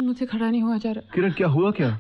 मुझसे खड़ा नहीं हुआ जा रहा। किरण क्या हुआ क्या?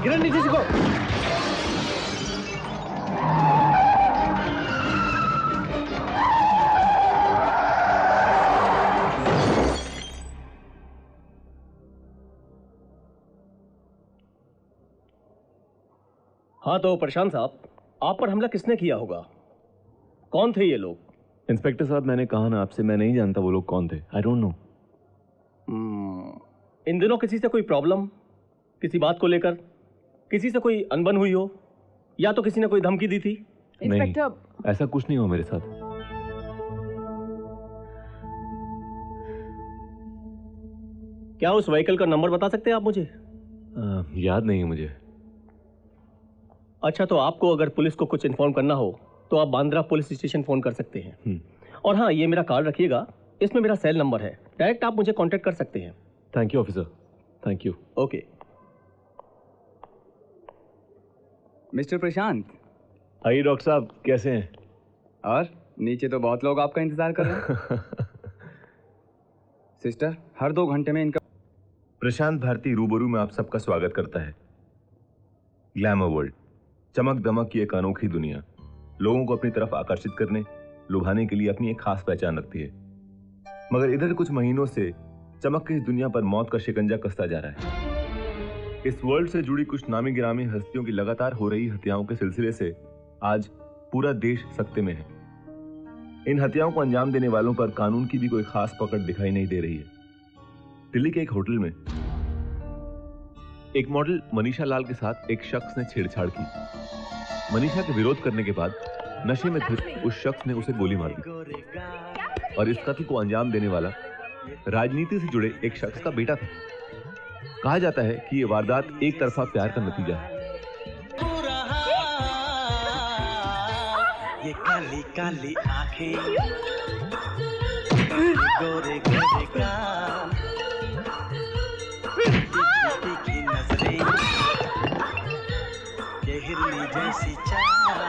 किरण नीचे सीखो। हाँ तो प्रशांत साहब, आप पर हमला किसने किया होगा? कौन थे ये लोग? इंस्पेक्टर साहब, मैंने कहा ना आपसे, मैं नहीं जानता वो लोग कौन थे। I don't know. इन दिनों किसी से कोई प्रॉब्लम, किसी बात को लेकर किसी से कोई अनबन हुई हो, या तो किसी ने कोई धमकी दी थी? इंस्पेक्टर, ऐसा कुछ नहीं हुआ मेरे साथ। क्या उस व्हीकल का नंबर बता सकते हैं आप मुझे? याद नहीं है मुझे। अच्छा, तो आपको अगर पुलिस को कुछ इन्फॉर्म करना हो तो आप बांद्रा पुलिस स्टेशन फोन कर सकते हैं। और हाँ, ये मेरा कार्ड रखिएगा, इसमें मेरा सेल नंबर है, डायरेक्ट आप मुझे कांटेक्ट कर सकते हैं। Thank you officer, thank you. Okay. Mister Prashant. आइए डॉक्टर साहब, कैसे हैं? और नीचे तो बहुत लोग आपका इंतजार कर रहे हैं। सिस्टर, हर 2 घंटे में इनका। प्रशांत भारती रूबरू में आप सबका स्वागत करता है। ग्लैमर वर्ल्ड, चमक दमक की एक अनोखी दुनिया, लोगों को अपनी तरफ आकर्षित करने, लुभाने के लिए अपनी एक खास पहचान रखती है। मगर इधर कुछ महीनों से चमक की इस दुनिया पर मौत का शिकंजा कसता जा रहा है। इस वर्ल्ड से जुड़ी कुछ नामी गिरामी हस्तियों की लगातार हो रही हत्याओं के सिलसिले से आज पूरा देश सकते में है। इन हत्याओं को अंजाम देने वालों पर कानून की भी कोई खास पकड़ दिखाई नहीं दे रही है। दिल्ली के एक होटल में एक मॉडल मनीषा लाल के साथ एक शख्स ने छेड़छाड़ की। मनीषा के विरोध करने के बाद नशे में धुत उस शख्स ने उसे गोली मार दी और इस कत्ल को अंजाम देने वाला राजनीति से जुड़े एक शख्स का बेटा था। कहा जाता है कि यह वारदात एक तरफा प्यार का नतीजा है। ये काली काली आंखें, गोरे गोरे गाल, तीखी नजरें, ये हिरनी जैसी चाल।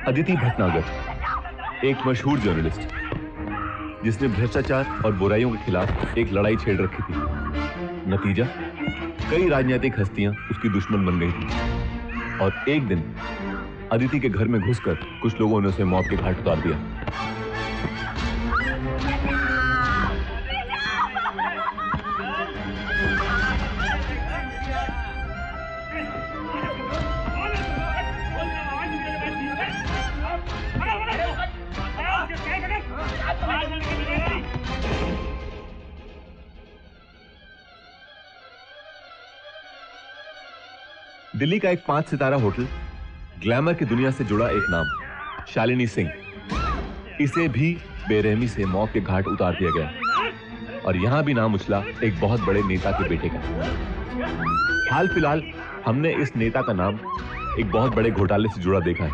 अदिति भटनागर एक मशहूर जर्नलिस्ट, जिसने भ्रष्टाचार और बुराइयों के खिलाफ एक लड़ाई छेड़ रखी थी। नतीजा, कई राजनीतिक हस्तियां उसकी दुश्मन बन गई थी और एक दिन अदिति के घर में घुसकर कुछ लोगों ने उसे मौत के घाट उतार दिया। दिल्ली का एक 5 सितारा होटल, ग्लैमर की दुनिया से जुड़ा एक नाम, शालिनी सिंह, इसे भी बेरहमी से मौत के घाट उतार दिया गया। और यहां भी नाम उछला एक बहुत बड़े नेता के बेटे का। हाल फिलहाल हमने इस नेता का नाम एक बहुत बड़े घोटाले से जुड़ा देखा है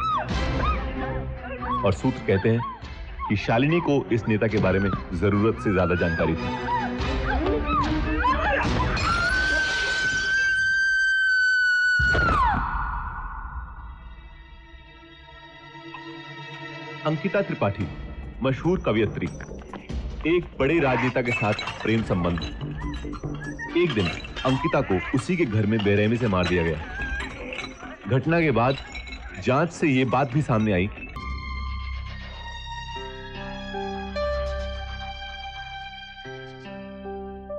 और सूत्र कहते हैं कि शालिनी को इस नेता के बारे में जरूरत से ज्यादा जानकारी थी। अंकिता त्रिपाठी, मशहूर कवयित्री, एक बड़े राजनेता के साथ प्रेम संबंध। एक दिन अंकिता को उसी के घर में बेरहमी से मार दिया गया। घटना के बाद जांच से यह बात भी सामने आई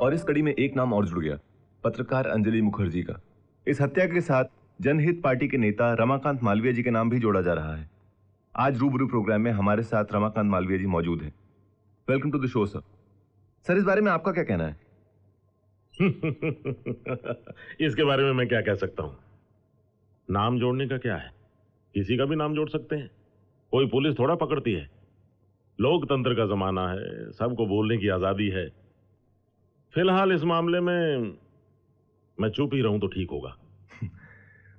और इस कड़ी में एक नाम और जुड़ गया, पत्रकार अंजलि मुखर्जी का। इस हत्या के साथ जनहित पार्टी के नेता रमाकांत मालवीय जी के नाम भी जोड़ा जा रहा है। आज रूबरू प्रोग्राम में हमारे साथ रमाकांत मालवीय जी मौजूद हैं। Welcome to the show sir. Sir, इस बारे में आपका क्या कहना है? इसके बारे में मैं क्या कह सकता हूं? नाम जोड़ने का क्या है, किसी का भी नाम जोड़ सकते हैं, कोई पुलिस थोड़ा पकड़ती है। लोकतंत्र का जमाना है, सबको बोलने की आजादी है। फिलहाल इस मामले में मैं चुप ही रहूं तो ठीक होगा।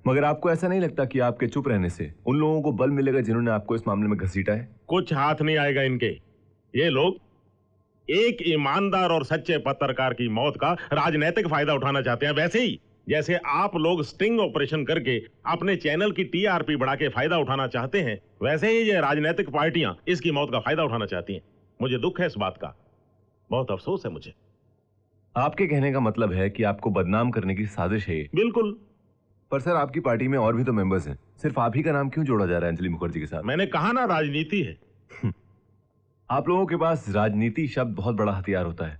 मगर आपको ऐसा नहीं लगता कि आपके चुप रहने से उन लोगों को बल मिलेगा जिन्होंने आपको इस मामले में घसीटा है? कुछ हाथ नहीं आएगा इनके। ये लोग एक ईमानदार और सच्चे पत्रकार की मौत का राजनीतिक फायदा उठाना चाहते हैं। वैसे ही जैसे आप लोग स्टिंग ऑपरेशन करके अपने चैनल की टीआरपी बढ़ा के फायदा उठाना चाहते हैं, वैसे ही ये राजनीतिक पार्टियां इसकी मौत का फायदा उठाना चाहती हैं। मुझे दुख है इस बात का, बहुत अफसोस है मुझे। आपके कहने का मतलब है कि आपको बदनाम करने की साजिश है ये? बिल्कुल। पर सर, आपकी पार्टी में और भी तो मेंबर्स हैं, सिर्फ आप ही का नाम क्यों जोड़ा जा रहा है अंजलि मुखर्जी के साथ? मैंने कहा ना, राजनीति है। आप लोगों के पास राजनीति शब्द बहुत बड़ा हथियार होता है।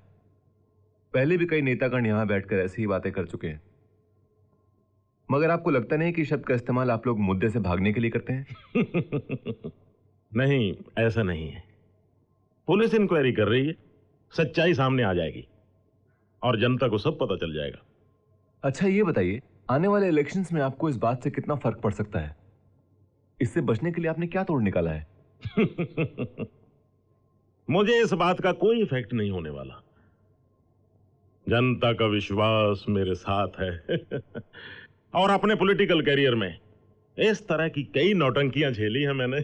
पहले भी कई नेतागण यहां बैठकर ऐसी ही बातें कर चुके हैं। मगर आपको लगता नहीं कि शब्द का इस्तेमाल आप लोग मुद्दे से भागने के लिए करते हैं? नहीं, ऐसा नहीं है। पुलिस इंक्वायरी कर रही है, सच्चाई सामने आ जाएगी और जनता को सब पता चल जाएगा। अच्छा, ये बताइए, आने वाले इलेक्शंस में आपको इस बात से कितना फर्क पड़ सकता है? इससे बचने के लिए आपने क्या तोड़ निकाला है? मुझे इस बात का कोई इफेक्ट नहीं होने वाला। जनता का विश्वास मेरे साथ है। और अपने पॉलिटिकल करियर में इस तरह की कई नौटंकियां झेली हैं मैंने।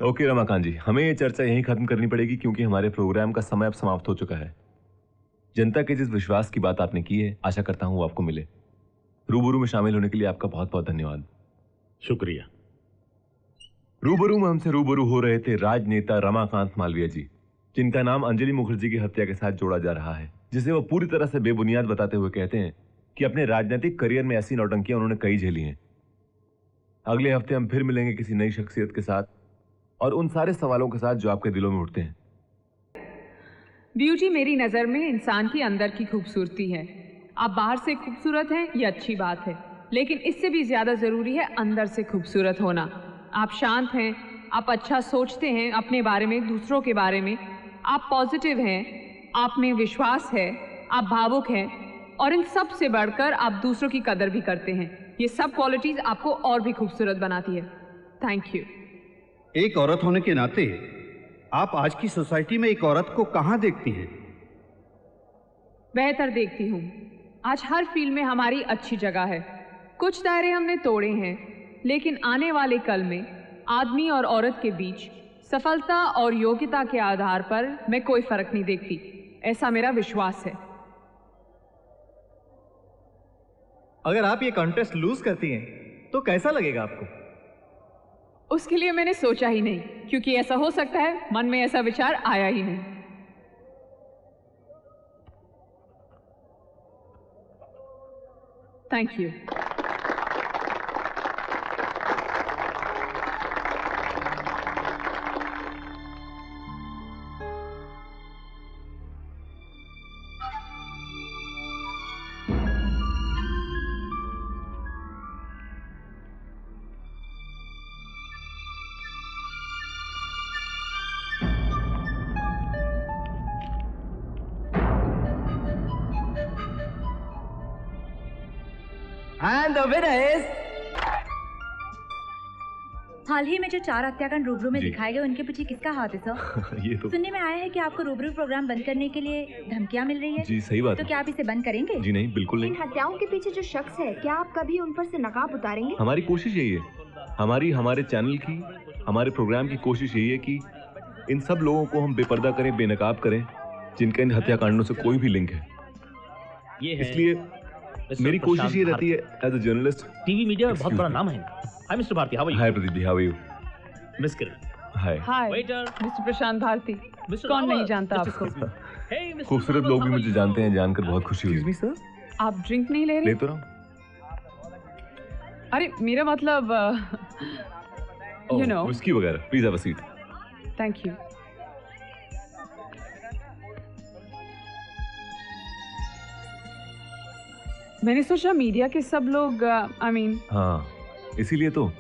ओके रमाकांत जी, हमें ये चर्चा यहीं खत्म करनी पड़ेगी क्योंकि हमारे प्रोग्राम का समय अब समाप्त हो चुका है। जनता के जिस विश्वास की बात आपने की है, आशा करता हूं वो आपको मिले। रूबरू में शामिल होने के लिए आपका बहुत बहुत धन्यवाद। शुक्रिया। रूबरू में हमसे रूबरू हो रहे थे राजनेता रमाकांत मालवीय जी, जिनका नाम अंजलि मुखर्जी की हत्या के साथ जोड़ा जा रहा है, जिसे वो पूरी तरह से बेबुनियाद बताते हुए कहते हैं कि अपने राजनीतिक करियर में ऐसी नौटंकियां उन्होंने कई झेली हैं। अगले हफ्ते हम फिर मिलेंगे किसी नई शख्सियत के साथ और उन सारे सवालों के साथ जो आपके दिलों में उठते हैं। ब्यूटी मेरी नज़र में इंसान की अंदर की खूबसूरती है। आप बाहर से खूबसूरत हैं, ये अच्छी बात है, लेकिन इससे भी ज़्यादा ज़रूरी है अंदर से खूबसूरत होना। आप शांत हैं, आप अच्छा सोचते हैं अपने बारे में, दूसरों के बारे में, आप पॉजिटिव हैं, आप में विश्वास है, आप भावुक हैं और इन सब से बढ़कर आप दूसरों की कदर भी करते हैं। ये सब क्वालिटीज़ आपको और भी खूबसूरत बनाती है। Thank you. एक औरत होने के नाते आप आज की सोसाइटी में एक औरत को कहां देखती हैं? बेहतर देखती हूँ। आज हर फील्ड में हमारी अच्छी जगह है। कुछ दायरे हमने तोड़े हैं, लेकिन आने वाले कल में आदमी और औरत के बीच सफलता और योग्यता के आधार पर मैं कोई फर्क नहीं देखती, ऐसा मेरा विश्वास है। अगर आप ये कॉन्टेस्ट लूज करती हैं तो कैसा लगेगा आपको? उसके लिए मैंने सोचा ही नहीं, क्योंकि ऐसा हो सकता है मन में ऐसा विचार आया ही नहीं। Thank you. And the winner is... हाल ही में जो 4 हत्याकांड रूबरू में दिखाए गए, उनके पीछे किसका हाथ है सर? ये तो सुनने में आया है कि आपको रूबरू प्रोग्राम बंद करने के लिए धमकियां मिल रही है। जी सही बात तो है। क्या आप इसे बंद करेंगे? जी नहीं, बिल्कुल नहीं। इन हत्याओं के पीछे जो शख्स है, क्या आप कभी उन पर से नकाब उतारेंगे? हमारी कोशिश यही है, हमारे चैनल की, हमारे प्रोग्राम की कोशिश यही है कि इन सब लोगों को हम बेपर्दा करें, बेनकाब करें, जिनका इन हत्याकांडों से कोई भी लिंक है। इसलिए मेरी कोशिश ये रहती है as a journalist. TV media में बहुत बड़ा नाम है। Hi mister Bharti, how are you? Hi Pradeep ji, how are you? Miss Kiran, hi. Hi mister Prashant Bharti. कौन नहीं जानता आपको? खूबसूरत लोग भी मुझे जानते हैं, जानकर बहुत खुशी हुई। सर, आप ड्रिंक नहीं ले रहे? ले तो रहा हूँ। अरे मेरा मतलब यू नो विस्की वगैरह। Please have a seat. Thank you. मैंने सोचा मीडिया के सब लोग आई मीन हाँ, इसीलिए तो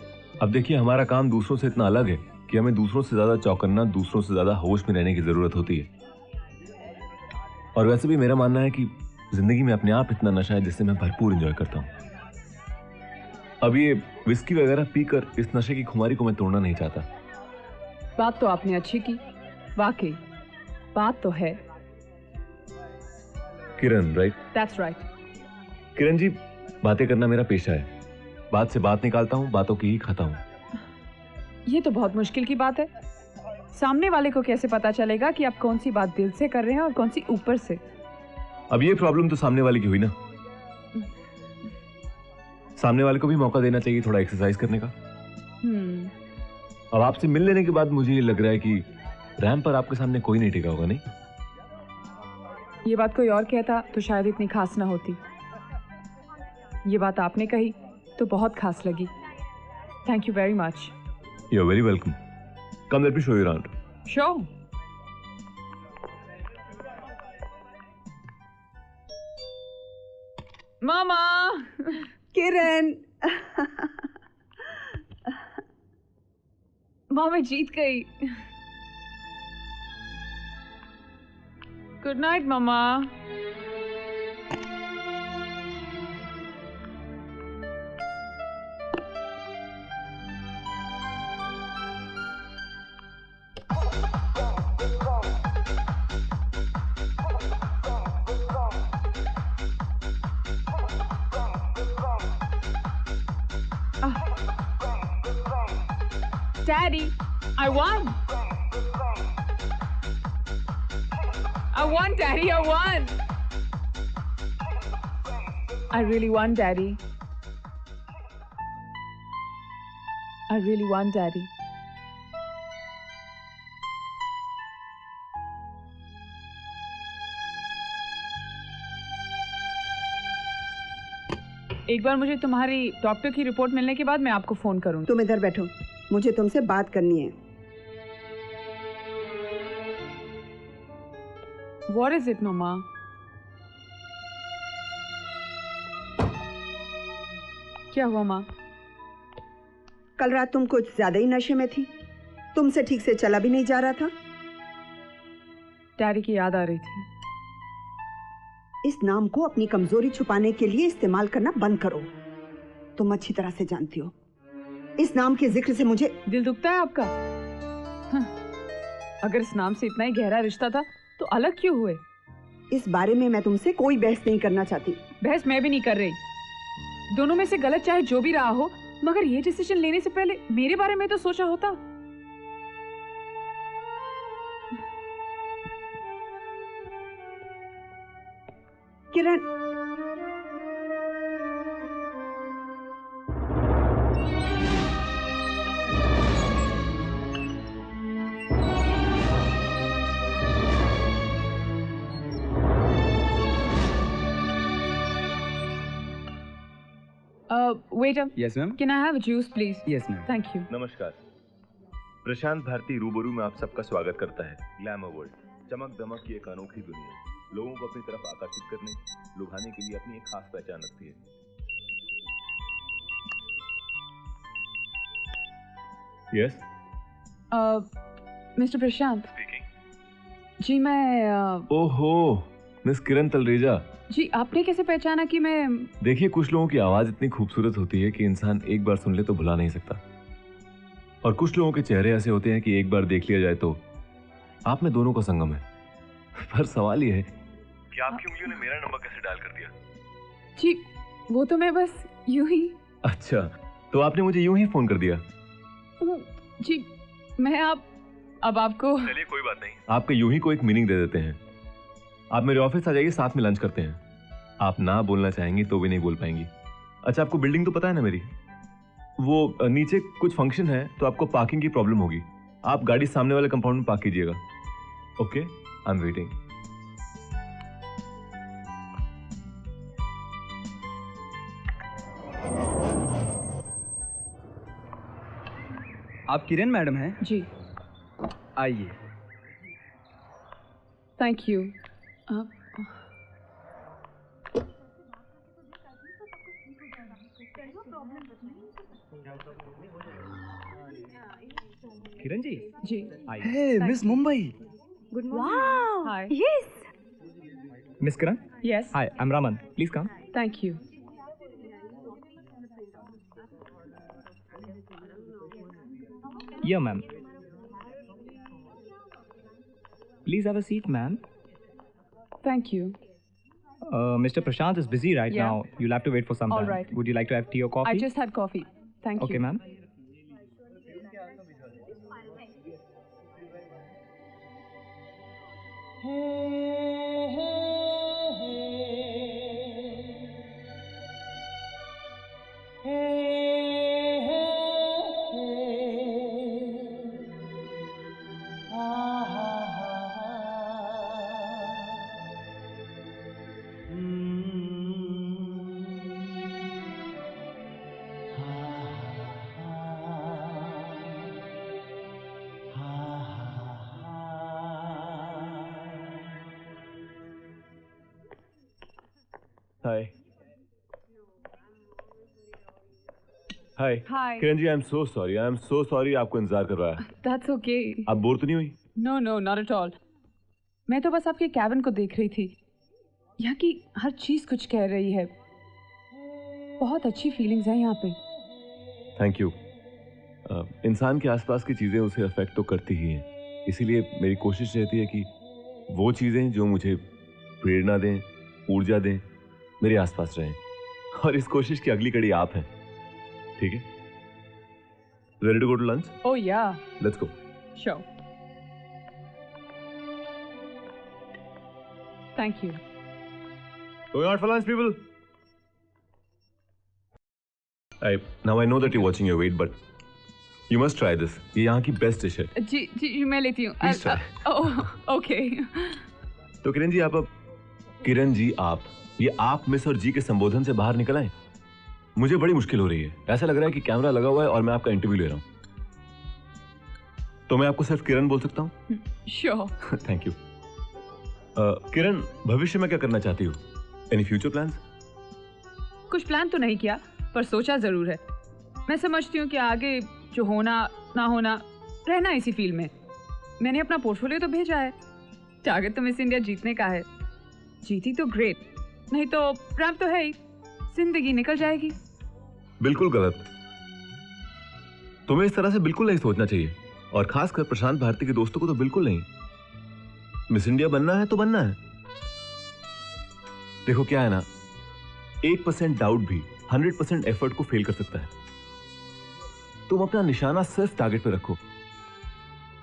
अब देखिए हमारा काम दूसरों से इतना अलग है कि हमें दूसरों से ज्यादा चौकन्ना, दूसरों से ज्यादा होश में रहने की जरूरत होती है। और वैसे भी मेरा मानना है कि जिंदगी में अपने आप इतना नशा है जिससे मैं भरपूर एंजॉय करता हूँ। अब ये विस्की वगैरह पीकर इस नशे की खुमारी को मैं तोड़ना नहीं चाहता। बात तो आपने अच्छी की, वाकई बात तो है। Kiran, right? That's right. Kiran ji, बातें करना मेरा पेशा है। बात से बात निकालता हूँ, बातों की ही खाता हूँ। ये तो बहुत मुश्किल की बात है। सामने वाले को कैसे पता चलेगा कि आप कौन सी बात दिल से कर रहे हैं और कौन सी ऊपर से? अब ये प्रॉब्लम तो सामने वाले की हुई ना। सामने वाले को भी मौका देना चाहिए थोड़ा एक्सरसाइज करने का। अब आपसे मिल लेने के बाद मुझे ये लग रहा है कि रैंप पर आपके सामने कोई नहीं टिका होगा, नहीं? ये बात कोई और कहता तो शायद इतनी खास ना होती। ये बात आपने कही तो बहुत खास लगी। Thank you very much. You are very welcome. Come let me show you around. Show. मामा। किरण। माँ मैं जीत गई। गुड नाइट मामा। Daddy, I won! I won, Daddy, I won! I really won, Daddy. I really won, Daddy. एक बार मुझे तुम्हारी doctor की रिपोर्ट मिलने के बाद मैं आपको फोन करूंगी। तुम इधर बैठो, मुझे तुमसे बात करनी है। What is it, Mama? क्या हुआ माँ? कल रात तुम कुछ ज्यादा ही नशे में थी। तुमसे ठीक से चला भी नहीं जा रहा था। डैडी की याद आ रही थी। इस नाम को अपनी कमजोरी छुपाने के लिए इस्तेमाल करना बंद करो। तुम अच्छी तरह से जानती हो इस नाम के जिक्र से मुझे दिल दुखता है आपका। अगर इस नाम से इतना ही गहरा रिश्ता था तो अलग क्यों हुए? इस बारे में मैं तुमसे कोई बहस नहीं करना चाहती। बहस मैं भी नहीं कर रही। दोनों में से गलत चाहे जो भी रहा हो, मगर ये डिसीजन लेने से पहले मेरे बारे में तो सोचा होता। किरण, waiter. Yes, ma'am. Can I have a juice, please? Yes, ma'am. Thank you. नमस्कार। प्रशांत भारती रूबरू में आप सबका स्वागत करता है। ग्लैमर वर्ल्ड, चमक दमक की एक अनोखी दुनिया, लोगों को अपनी तरफ आकर्षित करने, लुभाने के लिए अपनी एक खास पहचान रखती है। यस मिस्टर प्रशांत। जी मैं ओहो, मिस किरण तलरेजा। जी आपने कैसे पहचाना कि मैं? देखिए, कुछ लोगों की आवाज इतनी खूबसूरत होती है कि इंसान एक बार सुन ले तो भुला नहीं सकता, और कुछ लोगों के चेहरे ऐसे होते हैं कि एक बार देख लिया जाए तो आप में दोनों का संगम है। पर सवाल ये है कि आपकी उंगलियों ने मेरा नंबर कैसे डायल कर दिया? जी वो तो मैं बस यूं ही। अच्छा, तो आपने मुझे यूं ही फोन कर दिया? जी मैं अब आपको। चलिए कोई बात नहीं, आपके यूं ही को एक मीनिंग दे देते हैं। आप मेरे ऑफिस आ जाइए, साथ में लंच करते हैं। आप ना बोलना चाहेंगी तो भी नहीं बोल पाएंगी। अच्छा, आपको बिल्डिंग तो पता है ना मेरी? वो नीचे कुछ फंक्शन है तो आपको पार्किंग की प्रॉब्लम होगी, आप गाड़ी सामने वाले कंपाउंड में पार्क कीजिएगा। Okay, I am waiting. आप किरण मैडम हैं? जी। आइए। थैंक यू। किरण जी। जी। Hey miss Mumbai. Good Wow. Hi. Yes. Miss Kiran. Yes. Hi, I am Raman, please come. Thank you. Yeah, ma'am. Please have a seat, ma'am. Thank you. Mr. Prashant is busy right Yeah. now. You'll have to wait for some All time. right. Would you like to have tea or coffee? I just had coffee. Thank Okay, you. ma'am. हाय। हाय। Hi. Kiran ji, I am so sorry आपको इंतजार करवाया। That's okay. आप bore तो नहीं हुई? No, no, not at all. मैं तो बस आपके कैबिन को देख रही थी। यहाँ की हर चीज कुछ कह रही है। बहुत अच्छी फीलिंग्स हैं यहाँ पे। Thank you. इंसान के आसपास की चीज़ें उसे अफेक्ट तो करती ही हैं, इसीलिए मेरी कोशिश रहती है कि वो चीज़ें जो मुझे प्रेरणा दें, ऊर्जा दें, मेरे आसपास रहें। और इस कोशिश की अगली कड़ी आप हैं। ठीक है? Ready to go to lunch? Oh yeah. Let's go. Sure. Thank you. Going out for lunch, people. Now I know that you're watching your weight, but you must try this. ये यहाँ की बेस्ट डिश है। जी जी मैं लेती हूँ। Please try. Oh, okay. तो किरण जी, आप अब किरण जी आप, ये आप मिस और जी के संबोधन से बाहर निकल आए। मुझे बड़ी मुश्किल हो रही है। ऐसा लग रहा है कि कैमरा लगा हुआ है और मैं आपका इंटरव्यू ले रहा हूँ। तो मैं आपको सिर्फ किरण बोल सकता हूँ? Sure. थैंक यू। किरण, भविष्य में क्या करना चाहती हो? Any future plans? कुछ प्लान तो नहीं किया, पर सोचा जरूर है। मैं समझती हूँ कि आगे जो होना ना होना, रहना इसी फील्ड में। मैंने अपना पोर्टफोलियो तो भेजा है। टारगेट तो मिस इंडिया जीतने का है। जीती तो ग्रेट, नहीं तो रैंप तो है ही, जिंदगी निकल जाएगी। बिल्कुल गलत। तुम्हें इस तरह से बिल्कुल नहीं सोचना चाहिए, और खासकर प्रशांत भारती के दोस्तों को तो बिल्कुल नहीं। मिस इंडिया बनना है तो बनना है। देखो क्या है ना, 1% डाउट भी 100% एफर्ट को फेल कर सकता है। तुम अपना निशाना सिर्फ टारगेट पे रखो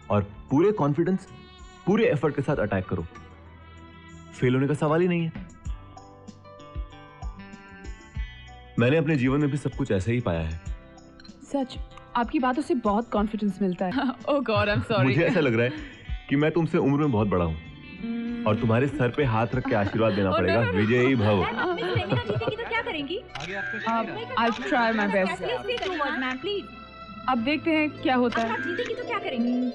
और पूरे कॉन्फिडेंस, पूरे एफर्ट के साथ अटैक करो। फेल होने का सवाल ही नहीं है। मैंने अपने जीवन में भी सब कुछ ऐसे ही पाया है। सच, आपकी बातों से बहुत कॉन्फिडेंस मिलता है। ओह गॉड, आई एम सॉरी। मुझे ऐसा लग रहा है कि मैं तुमसे उम्र में बहुत बड़ा हूँ और तुम्हारे सर पे हाथ रख के आशीर्वाद देना पड़ेगा। विजयी भव। जीतेगी तो क्या करेंगी? I'll try my best. Ma'am please. अब देखते हैं क्या होता है। जीतेगी तो क्या करेंगी?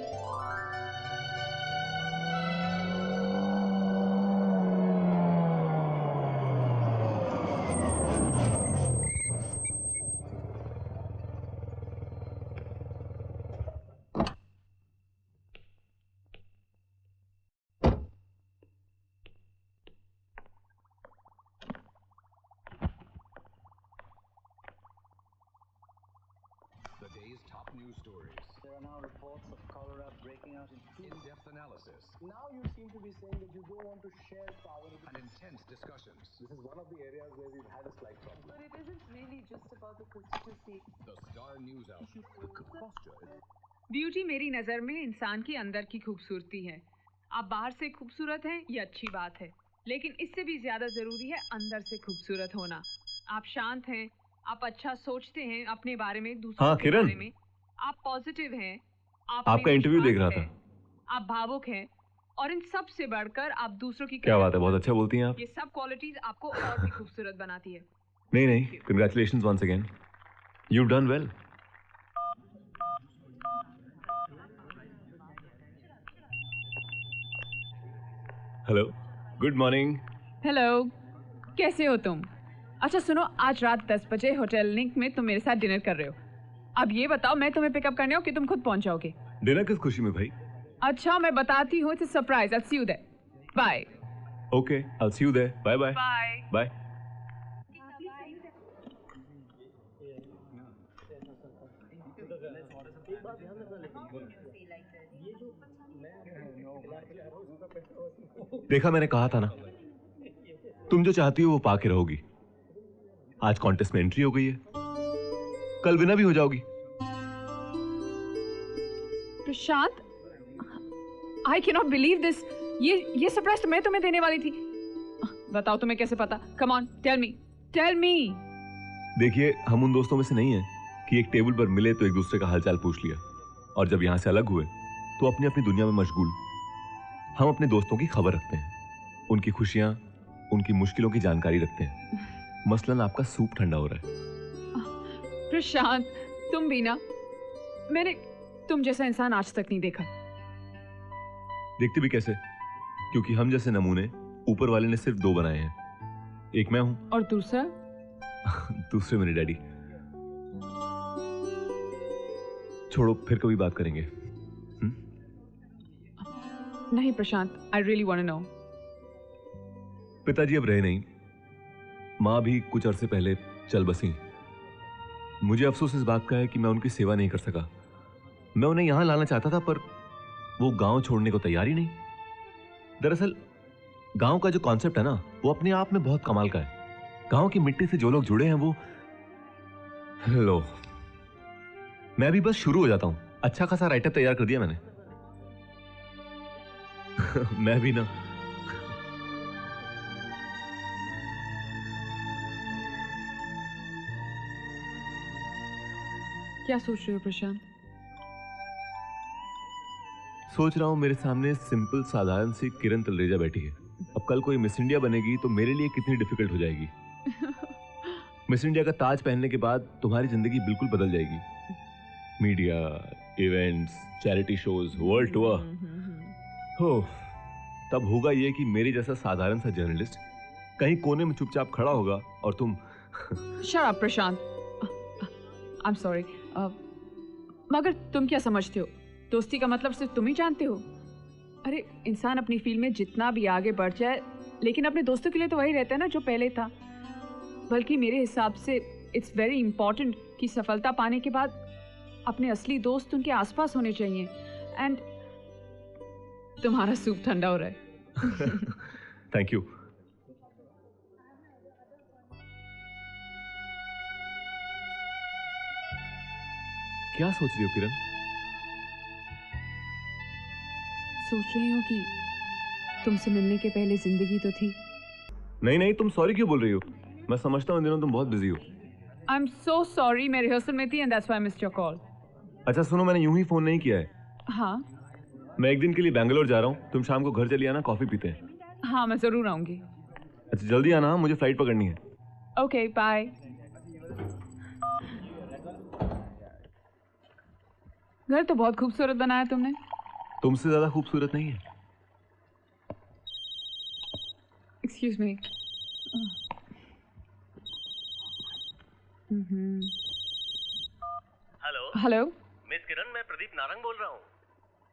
Now you seem to be saying that you don't want to share power and intense discussions. This is one of the areas where we've had a slight problem. But it isn't really just about the constituency. The Star News Outlet. Beauty मेरी नज़र में इंसान की अंदर की खूबसूरती है। आप बाहर से खूबसूरत हैं, ये अच्छी बात है, लेकिन इससे भी ज़्यादा ज़रूरी है अंदर से खूबसूरत होना। आप शांत हैं, आप अच्छा सोचते हैं अपने बारे में, दूसरों के बारे में, आप पॉजिटिव हैं, आपका इंटरव्यू देख रहा था। आप भावुक हैं और इन सब से बढ़कर आप दूसरों की क्या बात है, बहुत अच्छा बोलती हैं आप। ये सब क्वालिटीज आपको और भी खूबसूरत बनाती है। नहीं नहीं, congratulations once again, you done well. Hello, good morning. Hello, कैसे हो तुम? अच्छा सुनो, आज रात 10 बजे होटल लिंक में तुम मेरे साथ डिनर कर रहे हो। अब ये बताओ, मैं तुम्हें पिकअप करने हो कि तुम खुद पहुंच जाओगे? डिनर किस खुशी में भाई? अच्छा मैं बताती हूँ, it's surprise. I see you there. Bye. Okay, I see you there. Bye bye. Bye bye. देखा, मैंने कहा था ना, तुम जो चाहती हो वो पाके रहोगी। आज कॉन्टेस्ट में एंट्री हो गई है, कल विनर भी हो जाओगी। Prashant, I can not believe this. ये सरप्राइज तो मैं तुम्हें देने वाली थी। बताओ तुम्हें कैसे पता? Come on, tell me. देखिए, हम उन दोस्तों में से नहीं हैं कि एक टेबल पर मिले तो एक दूसरे का हालचाल पूछ लिया और जब यहां से अलग हुए तो अपनी अपनी दुनिया में मशगूल। हम अपने दोस्तों की खबर रखते हैं, उनकी खुशियां, उनकी मुश्किलों की जानकारी रखते हैं। मसलन आपका सूप ठंडा हो रहा है। प्रशांत, तुम भी ना, मैंने तुम जैसा इंसान आज तक नहीं देखा। देखते भी कैसे? क्योंकि हम जैसे नमूने ऊपर वाले ने सिर्फ 2 बनाए हैं। एक मैं हूं और दूसरा दूसरे मेरे डैडी। छोड़ो, फिर कभी बात करेंगे। नहीं Prashant, I really want to know. पिताजी अब रहे नहीं, माँ भी कुछ अरसे पहले चल बसी। मुझे अफसोस इस बात का है कि मैं उनकी सेवा नहीं कर सका। मैं उन्हें यहां लाना चाहता था पर वो गांव छोड़ने को तैयार ही नहीं। दरअसल गांव का जो कॉन्सेप्ट है ना, वो अपने आप में बहुत कमाल का है। गांव की मिट्टी से जो लोग जुड़े हैं वो, लो, मैं भी बस शुरू हो जाता हूं। अच्छा खासा राइटअप तैयार कर दिया मैंने। मैं भी ना। क्या सोच रहे हो प्रशांत? सोच रहा हूं मेरे सामने सिंपल साधारण सी किरण तलरेजा बैठी है। अब कल कोई मिस इंडिया बनेगी तो मेरे लिए कितनी डिफिकल्ट हो जाएगी। मिस इंडिया का ताज पहनने के बाद तुम्हारी जिंदगी बिल्कुल बदल जाएगी। Media, events, charity shows, world tour. हो, तब होगा ये कि मेरे जैसा साधारण सा जर्नलिस्ट कहीं कोने में चुपचाप खड़ा होगा और तुम shut up Prashant, I am sorry. मगर तुम क्या समझते हो, दोस्ती का मतलब सिर्फ तुम ही जानते हो? अरे इंसान अपनी फील्ड में जितना भी आगे बढ़ जाए, लेकिन अपने दोस्तों के लिए तो वही रहता है ना जो पहले था। बल्कि मेरे हिसाब से इट्स वेरी इंपॉर्टेंट कि सफलता पाने के बाद अपने असली दोस्त उनके आसपास होने चाहिए। एंड तुम्हारा सूप ठंडा हो रहा है। Thank you. क्या सोच रही हो किरण? सोच रही हूँ कि तुमसे मिलने के पहले जिंदगी तो थी। नहीं नहीं, तुम सॉरी क्यों बोल रही हो? मैं समझता हूँ इन दिनों तुम बहुत बिजी हो। आई एम सो सॉरी, मैं रिहर्सल में थी and that's why I missed your call. अच्छा सुनो, मैंने यूं ही फोन नहीं किया है। हाँ मैं एक दिन के लिए बैंगलोर जा रहा हूँ, तुम शाम को घर चली आना, कॉफी पीते हैं। हाँ मैं जरूर आऊंगी। अच्छा जल्दी आना, मुझे फ्लाइट पकड़नी है। Okay bye. घर तो बहुत खूबसूरत बनाया तुमने। तुमसे ज्यादा खूबसूरत नहीं है। Excuse me. Hello hello miss Kiran, मैं प्रदीप नारंग बोल रहा हूँ।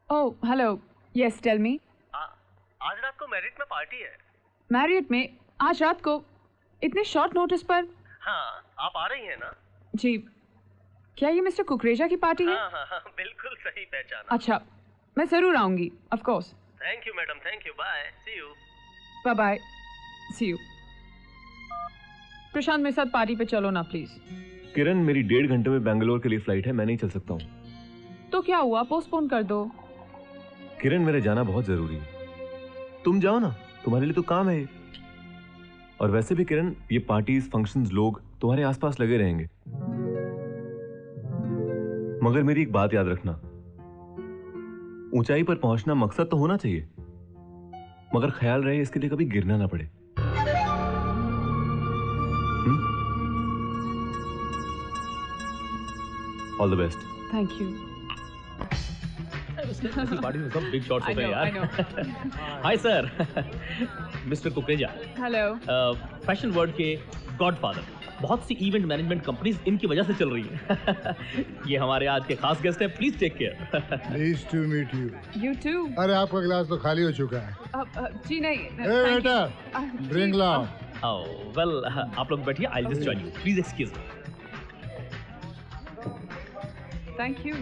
Oh hello, yes tell me. आज रात को मैरिट में पार्टी है। मैरिट में आज रात को? इतने शॉर्ट नोटिस पर? हाँ, आप आ रही हैं ना? जी। क्या ये मिस्टर कुकरेजा की पार्टी है? हाँ, बिल्कुल सही पहचाना। अच्छा, मैं जरूर आऊंगी, of course. Thank you madam, thank you, bye, see you. Bye bye, see you. Prashant मेरे साथ पार्टी पे चलो ना प्लीज। किरण, मेरी 1.5 घंटे में बैंगलोर के लिए फ्लाइट है, मैं नहीं चल सकता हूँ। तो क्या हुआ, पोस्टपोन कर दो। किरण, मेरे जाना बहुत जरूरी है। तुम जाओ ना, तुम्हारे लिए तो काम है। और वैसे भी किरण, ये पार्टीज, फंक्शंस, लोग तुम्हारे आसपास लगे रहेंगे। मगर मेरी एक बात याद रखना, ऊंचाई पर पहुंचना मकसद तो होना चाहिए, मगर ख्याल रहे इसके लिए कभी गिरना ना पड़े। All the best. Thank you. Party में सब बिग शॉट्स होते हैं यार। Hi sir, mister Kukreja. Hello. Fashion world के गॉडफादर, बहुत सी इवेंट मैनेजमेंट कंपनीज इनकी वजह से चल रही है। ये हमारे आज के खास गेस्ट हैं, please take care. Please to meet you. You too. अरे आपका गिलास तो खाली हो चुका है। जी नहीं। ए बेटा, ड्रिंक लाओ। वेल, आप लोग बैठिए, I just join you, please excuse me. Thank you.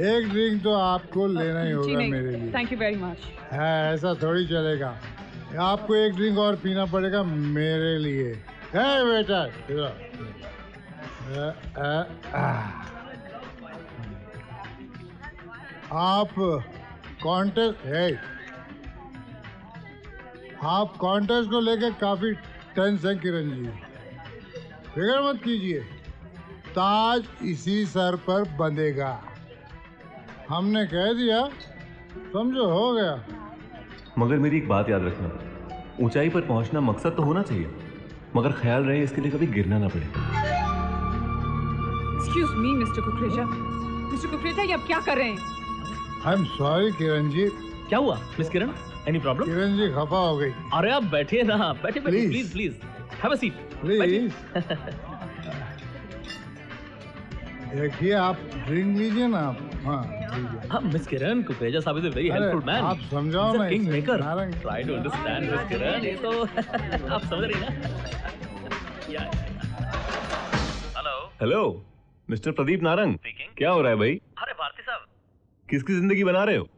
एक ड्रिंक तो आपको लेना ही होगा मेरे लिए। Thank you very much. है, ऐसा थोड़ी चलेगा, आपको एक ड्रिंक और पीना पड़ेगा मेरे लिए। है बेटा, आप कॉन्टेस्ट है, आप कॉन्टेस्ट को लेके काफी टेंस हैं किरण जी, फिक्र मत कीजिए, ताज इसी सर पर बंधेगा। हमने कह दिया, समझो, हो गया। मगर मेरी एक बात याद रखना, ऊंचाई पर पहुंचना मकसद तो होना चाहिए, मगर ख्याल रहे इसके लिए कभी गिरना ना पड़े। Excuse me mister Kukreja. Mister Kukreja, ये आप क्या कर रहे हैं? आई एम सॉरी किरण जी। क्या हुआ मिस किरण, एनी प्रॉब्लम? किरण जी खफा हो गई। अरे आप बैठिए ना, बैठिए please please, have a seat please. देखिए, आप ड्रिंक लीजिए ना। हाँ मिस किरण, कुकरेजा साहब is a very helpful man. आप समझाओ ना, king maker, try to understand miss Kiran, ये तो आप समझ रही ना। Hello hello, mister Pradeep Narang, क्या हो रहा है भाई? अरे भारती साहब, किसकी जिंदगी बना रहे हो?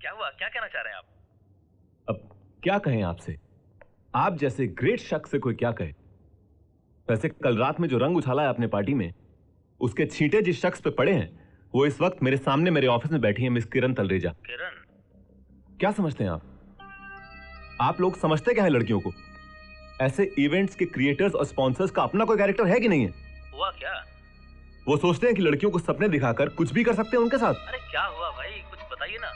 क्या हुआ, क्या कहना चाह रहे हैं आप? अब क्या कहें आपसे, आप जैसे ग्रेट शख्स से कोई क्या कहे। वैसे कल रात में जो रंग उछाला है अपने पार्टी में, उसके छींटे जिस शख्स पे पड़े हैं, वो इस वक्त मेरे सामने मेरे ऑफिस में बैठी है, मिस किरण तलरेजा। किरण? क्या समझते हैं आप लोग समझते क्या है लड़कियों को? ऐसे इवेंट्स के क्रिएटर्स और स्पॉन्सर्स का अपना कोई कैरेक्टर है कि नहीं है? हुआ क्या? वो सोचते हैं कि लड़कियों को सपने दिखाकर कुछ भी कर सकते हैं उनके साथ। अरे क्या हुआ भाई, कुछ बताइए ना।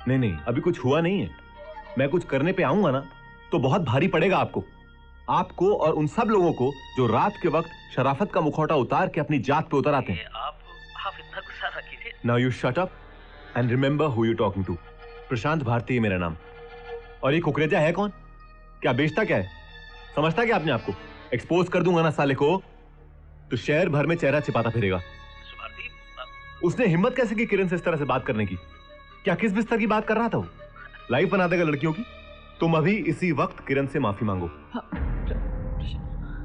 नहीं नहीं, अभी कुछ हुआ नहीं है। मैं कुछ करने पे आऊंगा ना तो बहुत भारी पड़ेगा आपको और उन सब लोगों को जो रात के वक्त शराफत का मुखौटा उतार के अपनी जात पे उतर आते हैं। आप इतना गुस्सा ना कीजिए। Now you shut up and remember who you talking to. Prashant Bharti है मेरा नाम। और ये कुकरेजा है कौन? क्या बेचता क्या है? समझता क्या आपने आपको? एक्सपोज कर दूंगा ना साले को तो शहर भर में चेहरा छिपाता फिरेगा। उसने हिम्मत कैसे की किरण से इस तरह से बात करने की? क्या किस बिस्तर की बात कर रहा था वो? लाइफ बना देगा लड़कियों की। तुम अभी इसी वक्त किरण से माफी मांगो।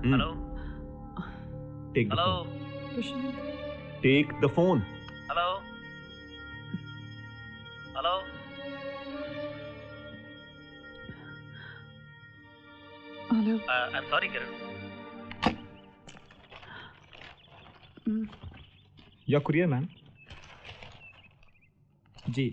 Hello take the phone. Take the phone. Hello hello hello. I am sorry Kiran. Your courier ma'am. जी।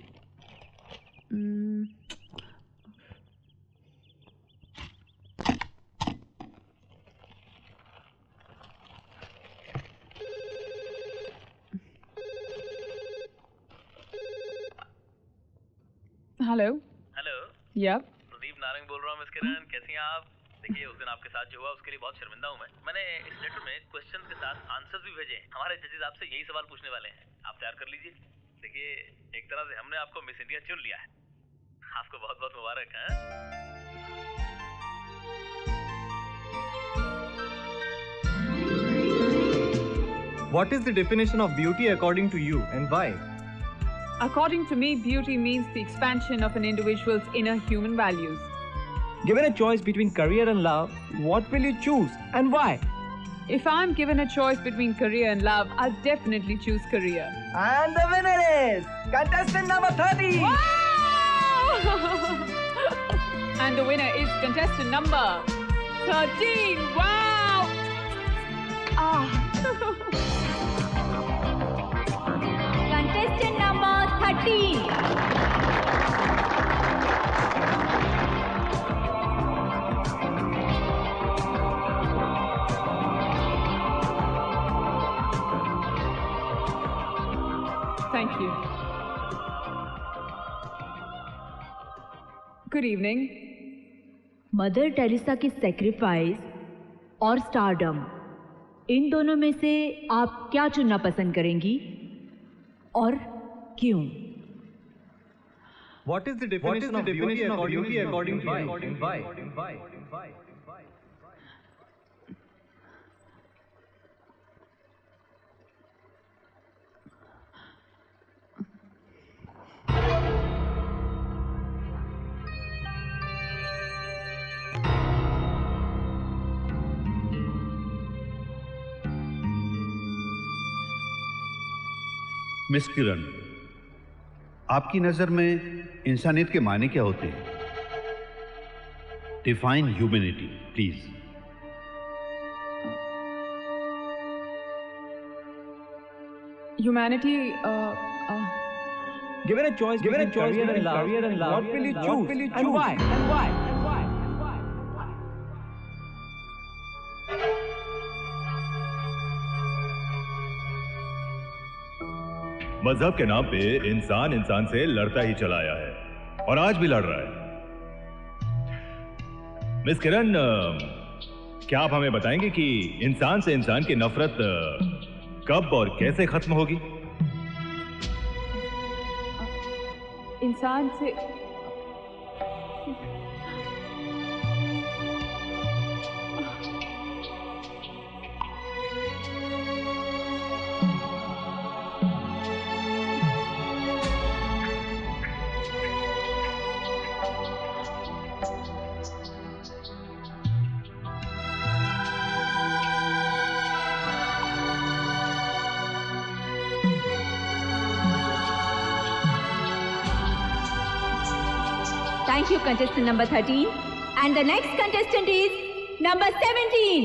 हेलो। हेलो। या प्रदीप नारंग बोल रहा हूँ मिस किरण, कैसी हैं आप? देखिए, उस दिन आपके साथ जो हुआ उसके लिए बहुत शर्मिंदा हूँ मैं। मैंने इस लेटर में क्वेश्चन के साथ आंसर्स भी भेजे हैं। हमारे जजेस आपसे यही सवाल पूछने वाले हैं, आप तैयार कर लीजिए। देखिए, एक तरह से हमने आपको मिस इंडिया चुन लिया है। आपको बहुत बहुत मुबारक है। What is the definition of beauty according to you and why? According to me, beauty means the expansion of an individual's inner human values. Given a choice between career and love, what will you choose and why? If I'm given a choice between career and love, I'll definitely choose career. And the winner is contestant number 30. Wow! And the winner is contestant number 13. Wow! Contestant number 13. Thank you. Good evening. Mother Teresa की sacrifice और stardom, इन दोनों में से आप क्या चुनना पसंद करेंगी और क्यों? What is the definition of beauty according to you and why? Miss Kiran, आपकी नजर में इंसानियत के मायने क्या होते हैं? Define humanity please. Humanity Given a choice between career and love, what will you choose and why? मजहब के नाम पे इंसान इंसान से लड़ता ही चला आया है और आज भी लड़ रहा है। मिस किरण, क्या आप हमें बताएंगे कि इंसान से इंसान की नफरत कब और कैसे खत्म होगी? इंसान से Thank you, contestant number 13. And the next contestant is number 17.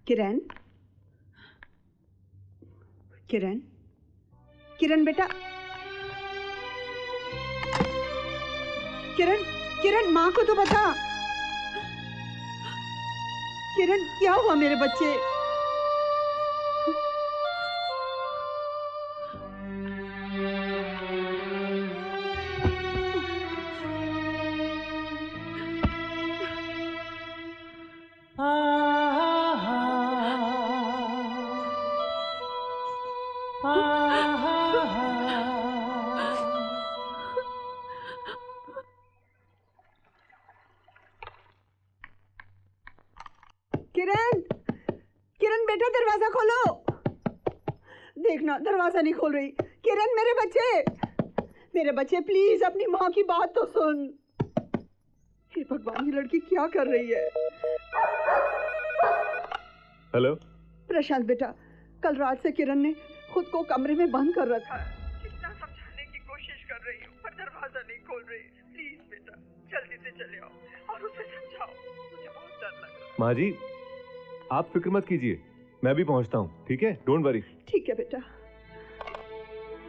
किरण, किरण, किरण बेटा, किरण, किरण माँ को तो बता। किरण, क्या हुआ मेरे बच्चे? किरण, किरण बेटा दरवाजा खोलो। देखना दरवाजा नहीं खोल रही। किरण मेरे बच्चे प्लीज अपनी माँ की बात तो सुन। हे भगवान, ये लड़की क्या कर रही है? हेलो प्रशांत बेटा, कल रात से किरण ने खुद को कमरे में बंद कर रखा है। कितना समझाने की कोशिश कर रही हूँ पर दरवाजा नहीं खोल रही। प्लीज बेटा जल्दी से चले आओ और उसे समझाओ, मुझे बहुत डर लग रहा है। माँ जी, आप फिक्र मत कीजिए, मैं भी पहुंचता हूँ, ठीक है? Don't worry. ठीक है बेटा।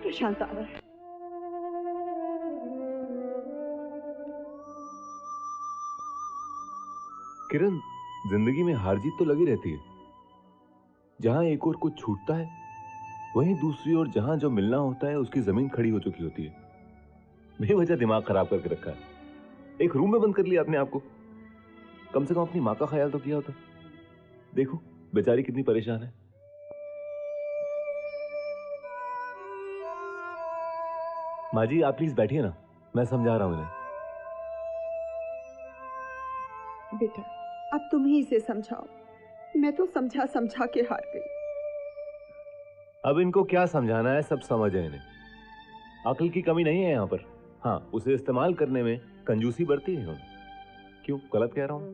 प्रशांत आ रहा है। किरण, जिंदगी में हार जीत तो लगी रहती है। जहां एक और कुछ छूटता है, वहीं दूसरी ओर जहां जो मिलना होता है उसकी जमीन खड़ी हो चुकी होती है। बेवजह दिमाग खराब करके रखा है। एक रूम में बंद कर लिया अपने आप को। कम से कम अपनी माँ का ख्याल तो किया होता। देखो बेचारी कितनी परेशान है। माँ जी, आप प्लीज बैठिए ना, मैं समझा रहा हूं इन्हें। बेटा अब तुम ही इसे समझाओ, मैं तो समझा समझा के हार गई। अब इनको क्या समझाना है, सब समझ है इन्हें। अक्ल की कमी नहीं है यहाँ पर। हाँ, उसे इस्तेमाल करने में कंजूसी बरती है उन्होंने। क्यों गलत कह रहा हूं?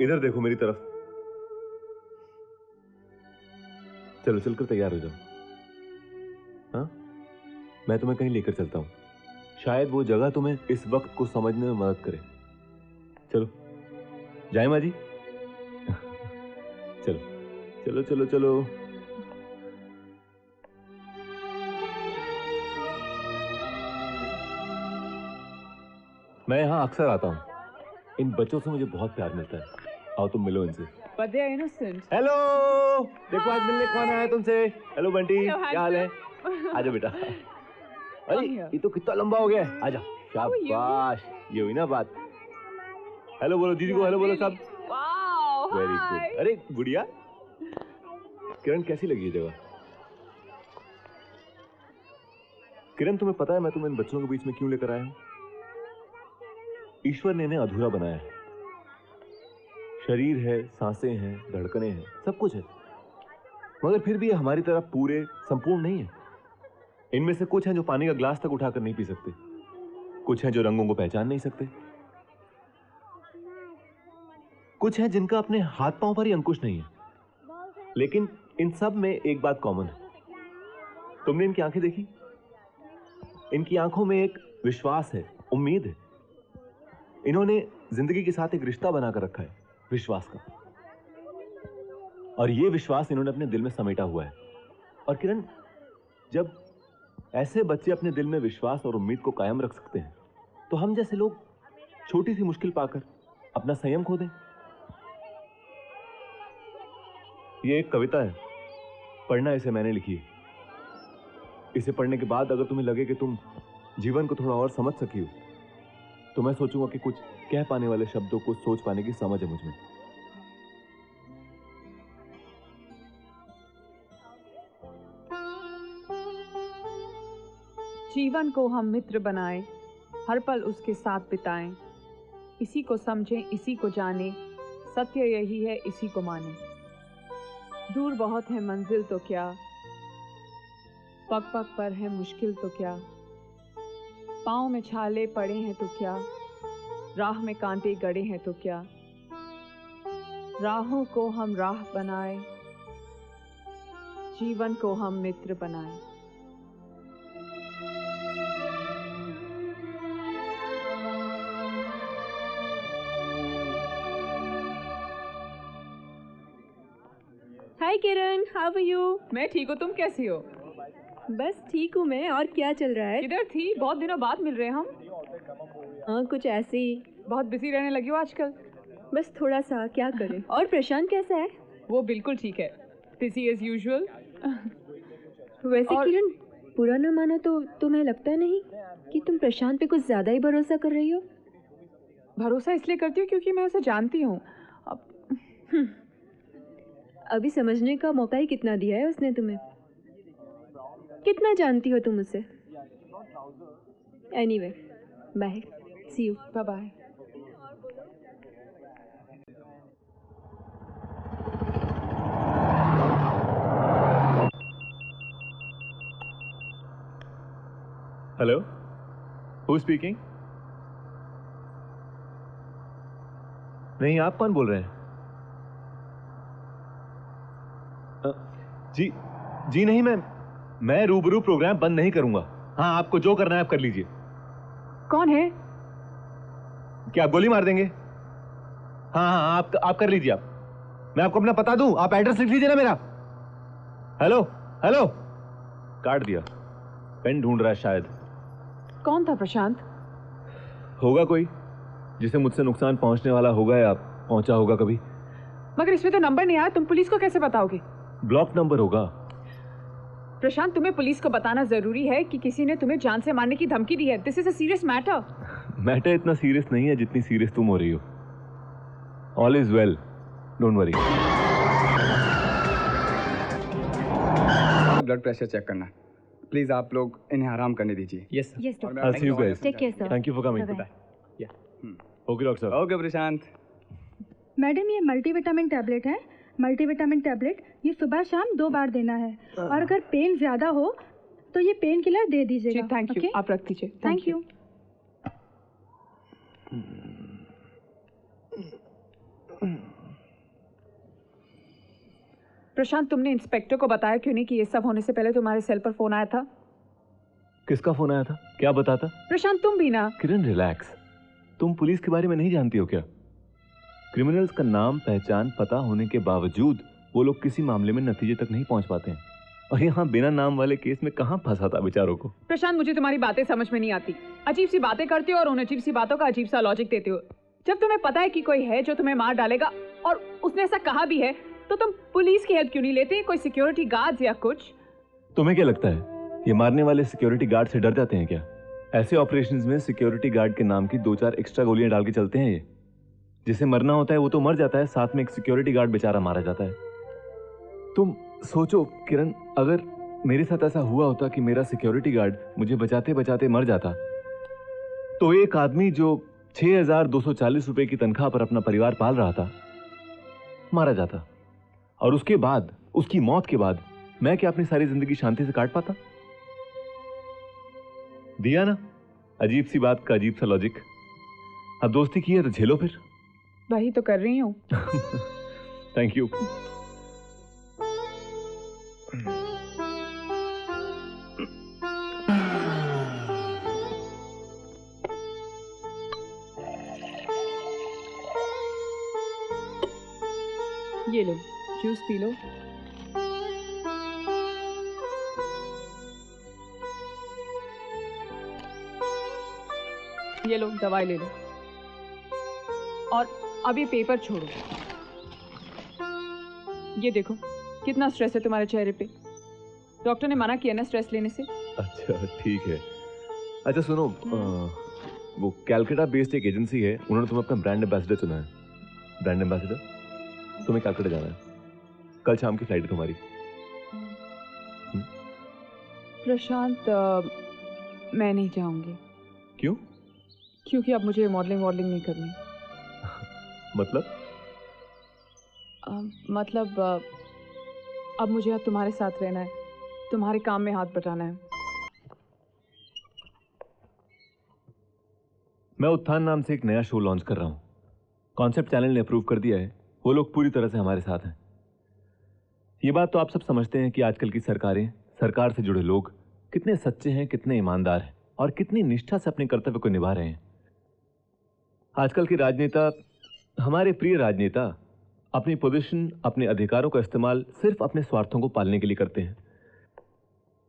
इधर देखो मेरी तरफ। चलो चलकर तैयार हो जाओ। हाँ, मैं तुम्हें कहीं लेकर चलता हूं। शायद वो जगह तुम्हें इस वक्त को समझने में मदद करे। चलो जाए माँ जी। चलो चलो चलो चलो। मैं यहाँ अक्सर आता हूँ। इन बच्चों से मुझे बहुत प्यार मिलता है। आओ तुम मिलो इनसे। But they are innocent. Hello, देखो आज मिलने कौन आया तुमसे। हेलो बंटी, क्या हाल है? आजा बेटा। अरे ये तो कितना लंबा हो गया है। आजा। शाबाश, ये हुई ना बात। हेलो बोलो दीदी को, हेलो बोलो सब। Very good. अरे गुड़िया, किरण कैसी लगी ये जगह? किरण तुम्हें पता है मैं तुम्हें इन बच्चों के बीच में क्यों लेकर आया हूं? ईश्वर ने इन्हें अधूरा बनाया है। शरीर है, सांसें हैं, धड़कनें हैं, सब कुछ है, मगर फिर भी ये हमारी तरह पूरे संपूर्ण नहीं है। इनमें से कुछ हैं जो पानी का ग्लास तक उठाकर नहीं पी सकते, कुछ हैं जो रंगों को पहचान नहीं सकते, कुछ हैं जिनका अपने हाथ पांव पर ही अंकुश नहीं है। लेकिन इन सब में एक बात कॉमन है। तुमने इनकी आंखें देखी? इनकी आंखों में एक विश्वास है, उम्मीद है। इन्होंने जिंदगी के साथ एक रिश्ता बनाकर रखा है, विश्वास का। और ये विश्वास इन्होंने अपने दिल में समेटा हुआ है। और किरण, जब ऐसे बच्चे अपने दिल में विश्वास और उम्मीद को कायम रख सकते हैं, तो हम जैसे लोग छोटी सी मुश्किल पाकर अपना संयम खो दें। ये एक कविता है, पढ़ना इसे मैंने लिखी है। इसे पढ़ने के बाद अगर तुम्हें लगे कि तुम जीवन को थोड़ा और समझ सकी हो, तो मैं सोचूंगा कि कुछ कह पाने वाले शब्दों को सोच पाने की समझ है मुझ में। जीवन को हम मित्र बनाएं, हर पल उसके साथ बिताएं, इसी को समझें, इसी को जानें, सत्य यही है, इसी को मानें। दूर बहुत है मंजिल तो क्या, पग पग पर है मुश्किल तो क्या, पाँव में छाले पड़े हैं तो क्या, राह में कांटे गड़े हैं तो क्या, राहों को हम राह बनाएं, जीवन को हम मित्र बनाएं। हाय किरण, हाउ आर यू? मैं ठीक हूँ, तुम कैसी हो? बस ठीक हूँ मैं। और क्या चल रहा है? किधर थी? बहुत दिनों बाद मिल रहे हैं हम। हाँ, कुछ ऐसे ही। बहुत बिजी रहने लगी हो आजकल। बस थोड़ा सा, क्या करें। और प्रशांत कैसा है? वो बिल्कुल ठीक है, बिजी एज यूजुअल। वैसे किरण, बुरा न मानो तो तुम्हें लगता नहीं कि तुम प्रशांत पे कुछ ज्यादा ही भरोसा कर रही हो? भरोसा इसलिए करती हूँ क्योंकि मैं उसे जानती हूँ। अभी समझने का मौका ही कितना दिया है उसने तुम्हें। कितना जानती हो तुम उसे? Anyway, bye, see you. Bye bye. Hello, who speaking? नहीं, आप कौन बोल रहे हैं? जी नहीं, मैं रूबरू प्रोग्राम बंद नहीं करूंगा। हाँ, आपको जो करना है आप कर लीजिए। कौन है? क्या आप गोली मार देंगे? हाँ, आप कर लीजिए। आप, मैं आपको अपना पता दूं, आप एड्रेस लिख लीजिए ना मेरा। हेलो हेलो, काट दिया। पेन ढूंढ रहा है शायद। कौन था प्रशांत? होगा कोई जिसे मुझसे नुकसान पहुंचने वाला होगा या पहुंचा होगा कभी। मगर इसमें तो नंबर नहीं आया, तुम पुलिस को कैसे बताओगे? ब्लॉक नंबर होगा। प्रशांत, तुम्हें पुलिस को बताना जरूरी है कि किसी ने तुम्हें जान से मारने की धमकी दी है। This is a serious matter. Matter इतना सीरियस नहीं है जितनी सीरियस तुम हो रही हो। All is well, don't worry. Blood pressure check करना, प्लीज आप लोग इन्हें आराम करने दीजिए। Yes yes doctor. I'll see you guys. Take care sir. Thank you for coming. Okay doctor साहब। ओके प्रशांत। मैडम, ये मल्टीविटामिन टैबलेट है। मल्टीविटामिन टैबलेट ये सुबह शाम 2 बार देना है, और अगर पेन ज्यादा हो तो ये पेन किलर दे दीजिएगा। थैंक यू, आप रख दीजिए। Thank you. प्रशांत, तुमने इंस्पेक्टर को बताया क्यों नहीं कि ये सब होने से पहले तुम्हारे सेल पर फोन आया था? किसका फोन आया था? क्या बताता? प्रशांत, तुम भी ना। किरण रिलैक्स, तुम पुलिस के बारे में नहीं जानती हो क्या? क्रिमिनल्स का नाम, पहचान, पता होने के बावजूद वो लोग किसी मामले में नतीजे तक नहीं पहुंच पाते हैं। और यहाँ बिना नाम वाले केस में कहाँ फंसा था बेचारों को। प्रशांत, मुझे तुम्हारी बातें समझ में नहीं आती। अजीब सी बातें करते हो और उन अजीब सी बातों का अजीब सा लॉजिक देते हो। जब तुम्हें पता है कि कोई है जो तुम्हें मार डालेगा और उसने ऐसा कहा भी है, तो तुम पुलिस की हेल्प क्यों नहीं लेते? कोई सिक्योरिटी गार्ड या कुछ? तुम्हें क्या लगता है ये मारने वाले सिक्योरिटी गार्ड से डर जाते हैं क्या? ऐसे ऑपरेशंस में सिक्योरिटी गार्ड के नाम की 2-4 एक्स्ट्रा गोलियां डाल के चलते हैं। ये जिसे मरना होता है वो तो मर जाता है, साथ में एक सिक्योरिटी गार्ड बेचारा मारा जाता है। तुम सोचो किरण, अगर मेरे साथ ऐसा हुआ होता कि मेरा सिक्योरिटी गार्ड मुझे बचाते बचाते मर जाता, तो एक आदमी जो 6,240 रुपए की तनख्वाह पर अपना परिवार पाल रहा था मारा जाता, और उसके बाद, उसकी मौत के बाद मैं क्या अपनी सारी जिंदगी शांति से काट पाता? दिया ना अजीब सी बात का अजीब सा लॉजिक। अब दोस्ती की है तो झेलो फिर। वही तो कर रही हूँ। Thank you. ये लो, जूस पी लो। ये लो, दवाई ले लो। और अब ये पेपर छोड़ो। ये देखो कितना स्ट्रेस है तुम्हारे चेहरे पे। डॉक्टर ने मना किया ना स्ट्रेस लेने से। अच्छा ठीक है। अच्छा सुनो, वो कैलकाटा बेस्ड एक एजेंसी है, उन्होंने तुम्हें अपना ब्रांड एम्बेसडर चुना है। ब्रांड एम्बेसडर तुम्हें कैलकाटा जाना है, कल शाम की फ्लाइट है तुम्हारी। प्रशांत, मैं नहीं जाऊंगी। क्यों? क्योंकि अब मुझे मॉडलिंग नहीं करनी। मतलब अब मुझे अब तुम्हारे साथ रहना है, तुम्हारे काम में हाथ बटाना है। मैं उत्थान नाम से एक नया शो लॉन्च कर रहा हूँ। कॉन्सेप्ट चैनल ने अप्रूव कर दिया है, वो लोग पूरी तरह से हमारे साथ हैं। ये बात तो आप सब समझते हैं कि आजकल की सरकारें, सरकार से जुड़े लोग कितने सच्चे हैं, कितने ईमानदार हैं और कितनी निष्ठा से अपने कर्तव्य को निभा रहे हैं। आजकल के राजनेता, हमारे प्रिय राजनेता, अपनी पोजीशन, अपने अधिकारों का इस्तेमाल सिर्फ अपने स्वार्थों को पालने के लिए करते हैं।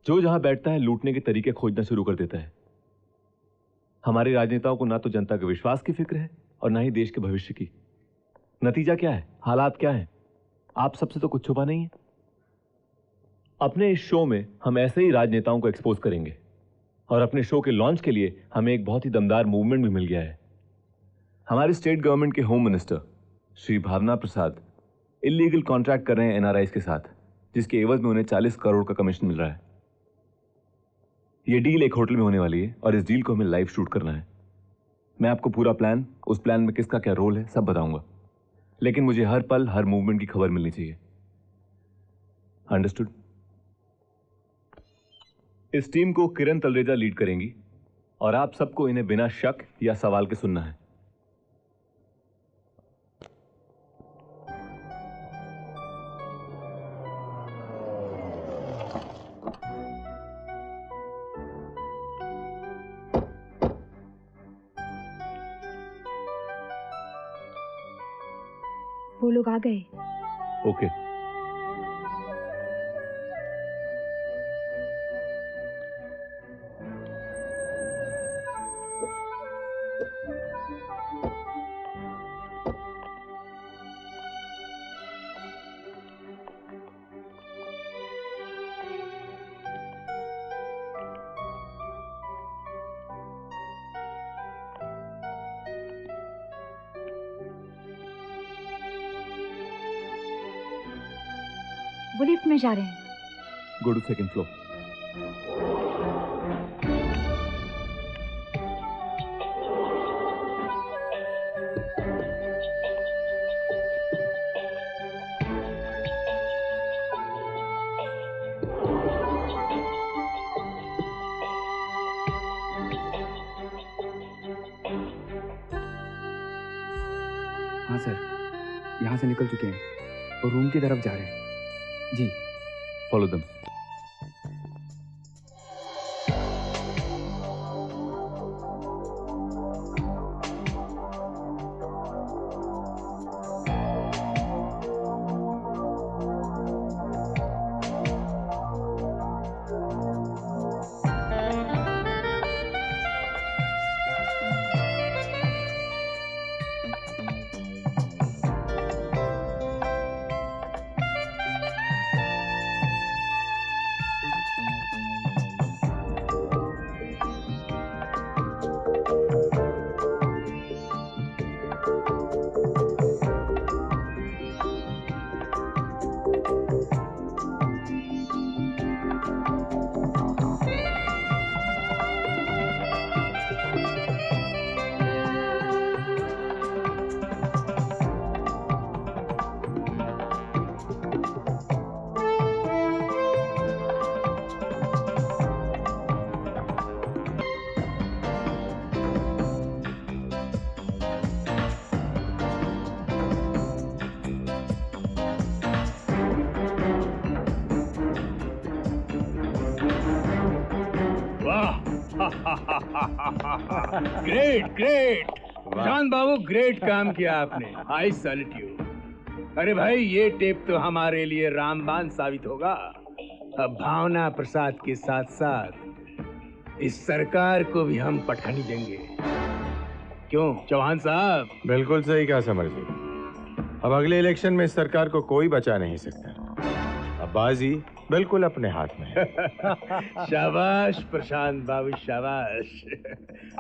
जो जहां बैठता है लूटने के तरीके खोजना शुरू कर देता है। हमारे राजनेताओं को ना तो जनता के विश्वास की फिक्र है और ना ही देश के भविष्य की। नतीजा क्या है, हालात क्या है, आप सबसे तो कुछ छुपा नहीं है। अपने इस शो में हम ऐसे ही राजनेताओं को एक्सपोज करेंगे और अपने शो के लॉन्च के लिए हमें एक बहुत ही दमदार मूवमेंट भी मिल गया है। हमारी स्टेट गवर्नमेंट के होम मिनिस्टर श्री भावना प्रसाद इलीगल कॉन्ट्रैक्ट कर रहे हैं एनआरआईज के साथ, जिसके एवज में उन्हें 40 करोड़ का कमीशन मिल रहा है। यह डील एक होटल में होने वाली है और इस डील को हमें लाइव शूट करना है। मैं आपको पूरा प्लान, उस प्लान में किसका क्या रोल है, सब बताऊंगा, लेकिन मुझे हर पल हर मूवमेंट की खबर मिलनी चाहिए। अंडरस्टूड? इस टीम को किरण तलरेजा लीड करेंगी और आप सबको इन्हें बिना शक या सवाल के सुनना है। वो लोग आ गए। ओके। वो लिफ्ट में जा रहे हैं। Go to second floor. हाँ सर, यहाँ से निकल चुके हैं और रूम की तरफ जा रहे हैं। जी। Follow them. Great great Prashant बाबू, ग्रेट काम किया आपने। I salute you. अरे भाई, ये टेप तो हमारे लिए रामबाण साबित होगा। अब भावना प्रसाद के साथ साथ इस सरकार को भी हम पटखनी देंगे। क्यों चौहान साहब? बिल्कुल सही कहा समर जी। अब अगले इलेक्शन में इस सरकार को कोई बचा नहीं सकता। अब बाजी बिल्कुल अपने हाथ में है। शाबाश प्रशांत बाबू, शाबाश।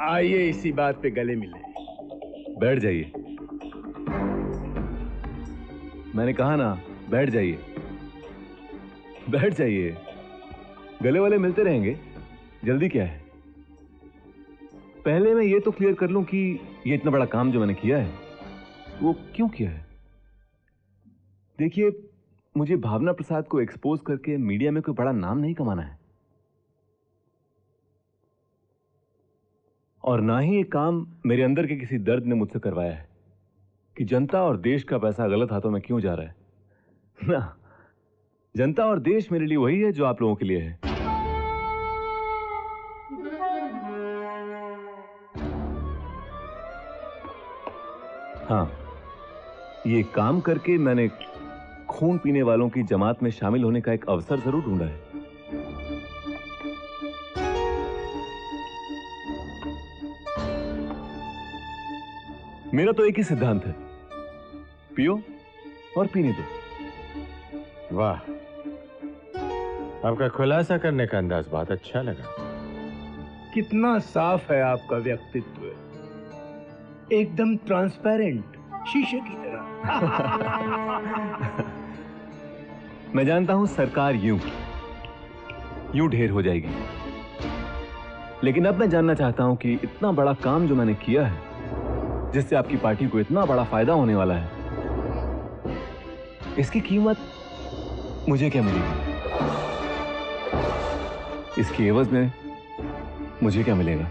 आइए इसी बात पे गले मिले। बैठ जाइए। मैंने कहा ना, बैठ जाइए, बैठ जाइए। गले वाले मिलते रहेंगे, जल्दी क्या है। पहले मैं ये तो क्लियर कर लूं कि ये इतना बड़ा काम जो मैंने किया है वो क्यों किया है। देखिए, मुझे भावना प्रसाद को एक्सपोज करके मीडिया में कोई बड़ा नाम नहीं कमाना है, और ना ही ये काम मेरे अंदर के किसी दर्द ने मुझसे करवाया है कि जनता और देश का पैसा गलत हाथों में क्यों जा रहा है। ना, जनता और देश मेरे लिए वही है जो आप लोगों के लिए है। हाँ, ये काम करके मैंने खून पीने वालों की जमात में शामिल होने का एक अवसर जरूर ढूंढा है। मेरा तो एक ही सिद्धांत है, पियो और पीने दो। वाह, आपका खुलासा करने का अंदाज बहुत अच्छा लगा। कितना साफ है आपका व्यक्तित्व, एकदम ट्रांसपेरेंट, शीशे की तरह। मैं जानता हूं सरकार यूं ढेर हो जाएगी, लेकिन अब मैं जानना चाहता हूं कि इतना बड़ा काम जो मैंने किया है, जिससे आपकी पार्टी को इतना बड़ा फायदा होने वाला है, इसकी कीमत मुझे क्या मिलेगी? इसके एवज में मुझे क्या मिलेगा?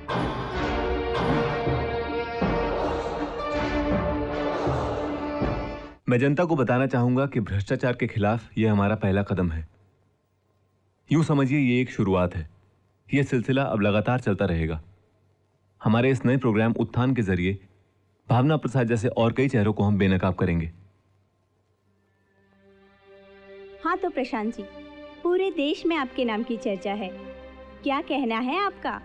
मैं जनता को बताना चाहूंगा कि भ्रष्टाचार के खिलाफ यह हमारा पहला कदम है। यूं समझिए, ये एक शुरुआत है। यह सिलसिला अब लगातार चलता रहेगा। हमारे इस नए प्रोग्राम उत्थान के जरिए भावना प्रसाद जैसे और कई चेहरों को हम बेनकाब करेंगे। हाँ तो प्रशांत जी, पूरे देश में आपके नाम की चर्चा है, क्या कहना है आपका?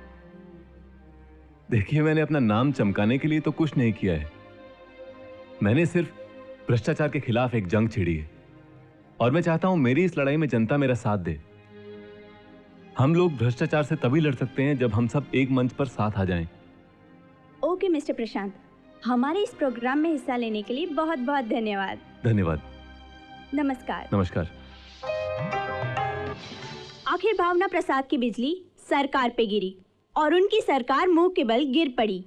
देखिए, मैंने अपना नाम चमकाने के लिए तो कुछ नहीं किया है। मैंने सिर्फ भ्रष्टाचार के खिलाफ एक जंग छिड़ी है, और मैं चाहता हूं मेरी इस लड़ाई में जनता मेरा साथ दे। हम लोग भ्रष्टाचार से तभी लड़ सकते हैं जब हम सब एक मंच पर साथ आ जाएं। ओके मिस्टर प्रशांत, हमारे इस प्रोग्राम में हिस्सा लेने के लिए बहुत बहुत धन्यवाद। धन्यवाद। नमस्कार। नमस्कार। आखिर भावना प्रसाद की बिजली सरकार पे गिरी और उनकी सरकार मुंह के बल गिर पड़ी।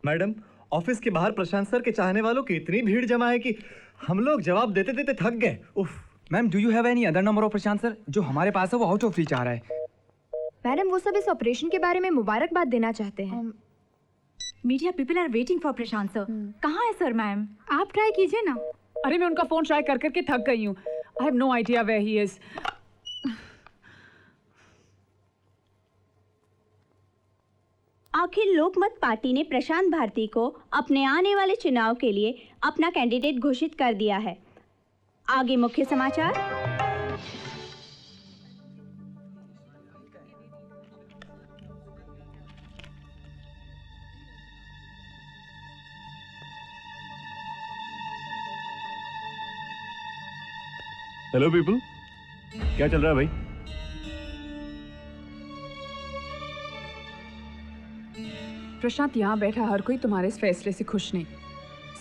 मैडम, ऑफिस के बाहर प्रशांत सर के चाहने वालों की इतनी भीड़ जमा है कि हम लोग जवाब देते देते थक गए। उफ। Ma'am, do you have any other number of Prashant sir? जो हमारे पास है वो आउट ऑफ रीच आ रहा है। मैडम, वो सब इस ऑपरेशन के बारे में मुबारकबाद देना चाहते हैं। Media people are waiting for Prashant sir. कहाँ है सर? मैम, आप ट्राई कीजिए ना। अरे मैं उनका फोन ट्राई कर करके थक गई हूँ। I have no idea where he is. आखिर लोकमत पार्टी ने प्रशांत भारती को अपने आने वाले चुनाव के लिए अपना कैंडिडेट घोषित कर दिया है। आगे मुख्य समाचार। हेलो पीपल, क्या चल रहा है भाई? प्रशांत, यहाँ बैठा हर कोई तुम्हारे इस फैसले से खुश नहीं।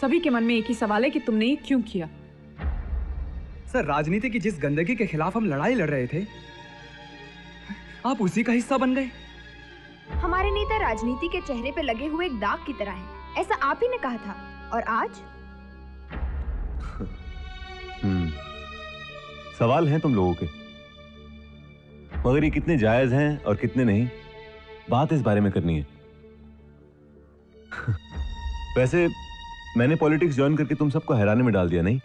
सभी के मन में एक ही सवाल है कि तुमने ये क्यों किया। सर, राजनीति की जिस गंदगी के खिलाफ हम लड़ाई लड़ रहे थे, आप उसी का हिस्सा बन गए। हमारे नेता राजनीति के चेहरे पे लगे हुए एक दाग की तरह हैं, ऐसा आप ही ने कहा था। और आज सवाल हैं तुम लोगों के, मगर ये कितने जायज हैं और कितने नहीं, बात इस बारे में करनी है। वैसे मैंने पॉलिटिक्स ज्वाइन करके तुम सबको हैरानी में डाल दिया, नहीं?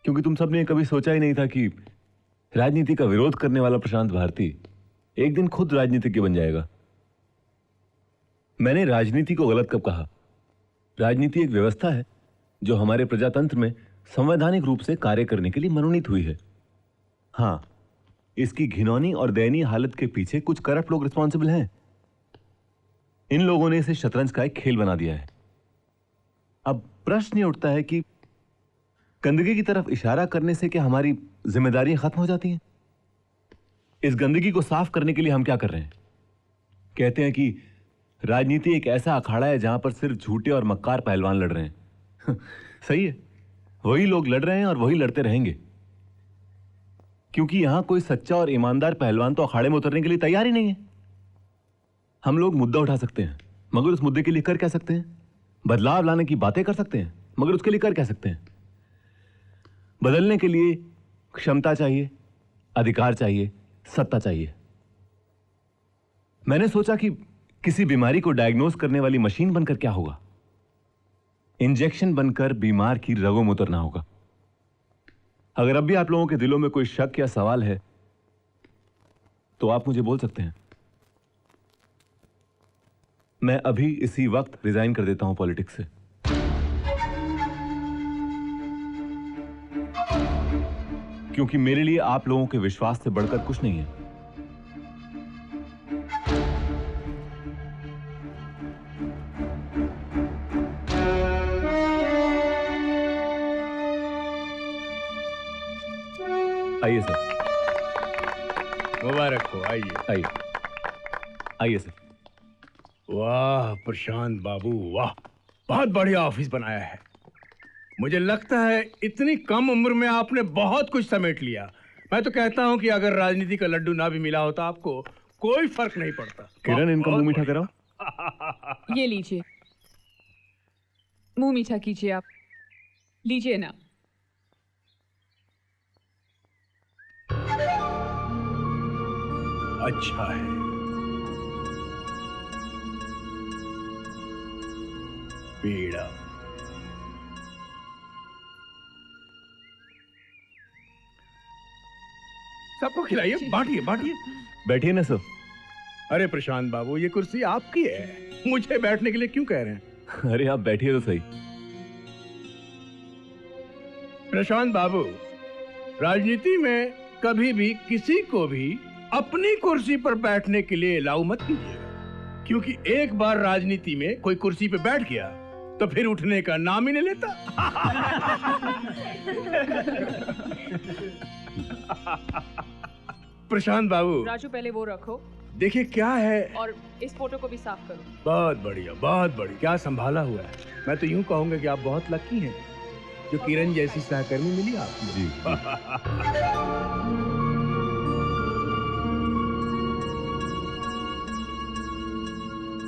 क्योंकि तुम सबने कभी सोचा ही नहीं था कि राजनीति का विरोध करने वाला प्रशांत भारती एक दिन खुद राजनीतिज्ञ बन जाएगा। मैंने राजनीति को गलत कब कहा? राजनीति एक व्यवस्था है जो हमारे प्रजातंत्र में संवैधानिक रूप से कार्य करने के लिए मनोनीत हुई है। हाँ, इसकी घिनौनी और दयनीय हालत के पीछे कुछ करप्ट लोग रिस्पॉन्सिबल हैं। इन लोगों ने इसे शतरंज का एक खेल बना दिया है। अब प्रश्न ये उठता है कि गंदगी की तरफ इशारा करने से क्या हमारी जिम्मेदारियां खत्म हो जाती हैं? इस गंदगी को साफ करने के लिए हम क्या कर रहे हैं? कहते हैं कि राजनीति एक ऐसा अखाड़ा है जहां पर सिर्फ झूठे और मक्कार पहलवान लड़ रहे हैं। सही है, वही लोग लड़ रहे हैं और वही लड़ते रहेंगे, क्योंकि यहां कोई सच्चा और ईमानदार पहलवान तो अखाड़े में उतरने के लिए तैयार ही नहीं है। हम लोग मुद्दा उठा सकते हैं, मगर उस मुद्दे के लिए कर क्या सकते हैं? बदलाव लाने की बातें कर सकते हैं, मगर उसके लिए कर क्या सकते हैं? बदलने के लिए क्षमता चाहिए, अधिकार चाहिए, सत्ता चाहिए। मैंने सोचा कि किसी बीमारी को डायग्नोज करने वाली मशीन बनकर क्या होगा? इंजेक्शन बनकर बीमार की रगों में उतरना होगा। अगर अब भी आप लोगों के दिलों में कोई शक या सवाल है तो आप मुझे बोल सकते हैं। मैं अभी इसी वक्त रिजाइन कर देता हूं पॉलिटिक्स से। क्योंकि मेरे लिए आप लोगों के विश्वास से बढ़कर कुछ नहीं है। आइए सर। मुबारक हो, आइए आइए आइए सर। वाह प्रशांत बाबू, वाह, बहुत बढ़िया ऑफिस बनाया है। मुझे लगता है इतनी कम उम्र में आपने बहुत कुछ समेट लिया। मैं तो कहता हूं कि अगर राजनीति का लड्डू ना भी मिला होता आपको, कोई फर्क नहीं पड़ता। किरण, इनका मुंह मीठा कराओ। ये लीजिए, मुंह मीठा कीजिए। आप लीजिए ना। अच्छा है। पीड़ा सबको खिलाइए, बांटिए बांटिए। बैठिए ना सर। अरे प्रशांत बाबू, ये कुर्सी आपकी है, मुझे बैठने के लिए क्यों कह रहे हैं? अरे आप बैठिए तो सही। प्रशांत बाबू, राजनीति में कभी भी किसी को भी अपनी कुर्सी पर बैठने के लिए अलाउ मत कीजिएगा, क्योंकि एक बार राजनीति में कोई कुर्सी पे बैठ गया तो फिर उठने का नाम ही नहीं लेता। प्रशांत बाबू, राजू पहले वो रखो। देखिए क्या है, और इस फोटो को भी साफ करो। बहुत बढ़िया, बहुत बढ़िया, क्या संभाला हुआ है। मैं तो यूं कहूंगा कि आप बहुत लकी हैं जो किरण जैसी सहकर्मी मिली आपको। जी।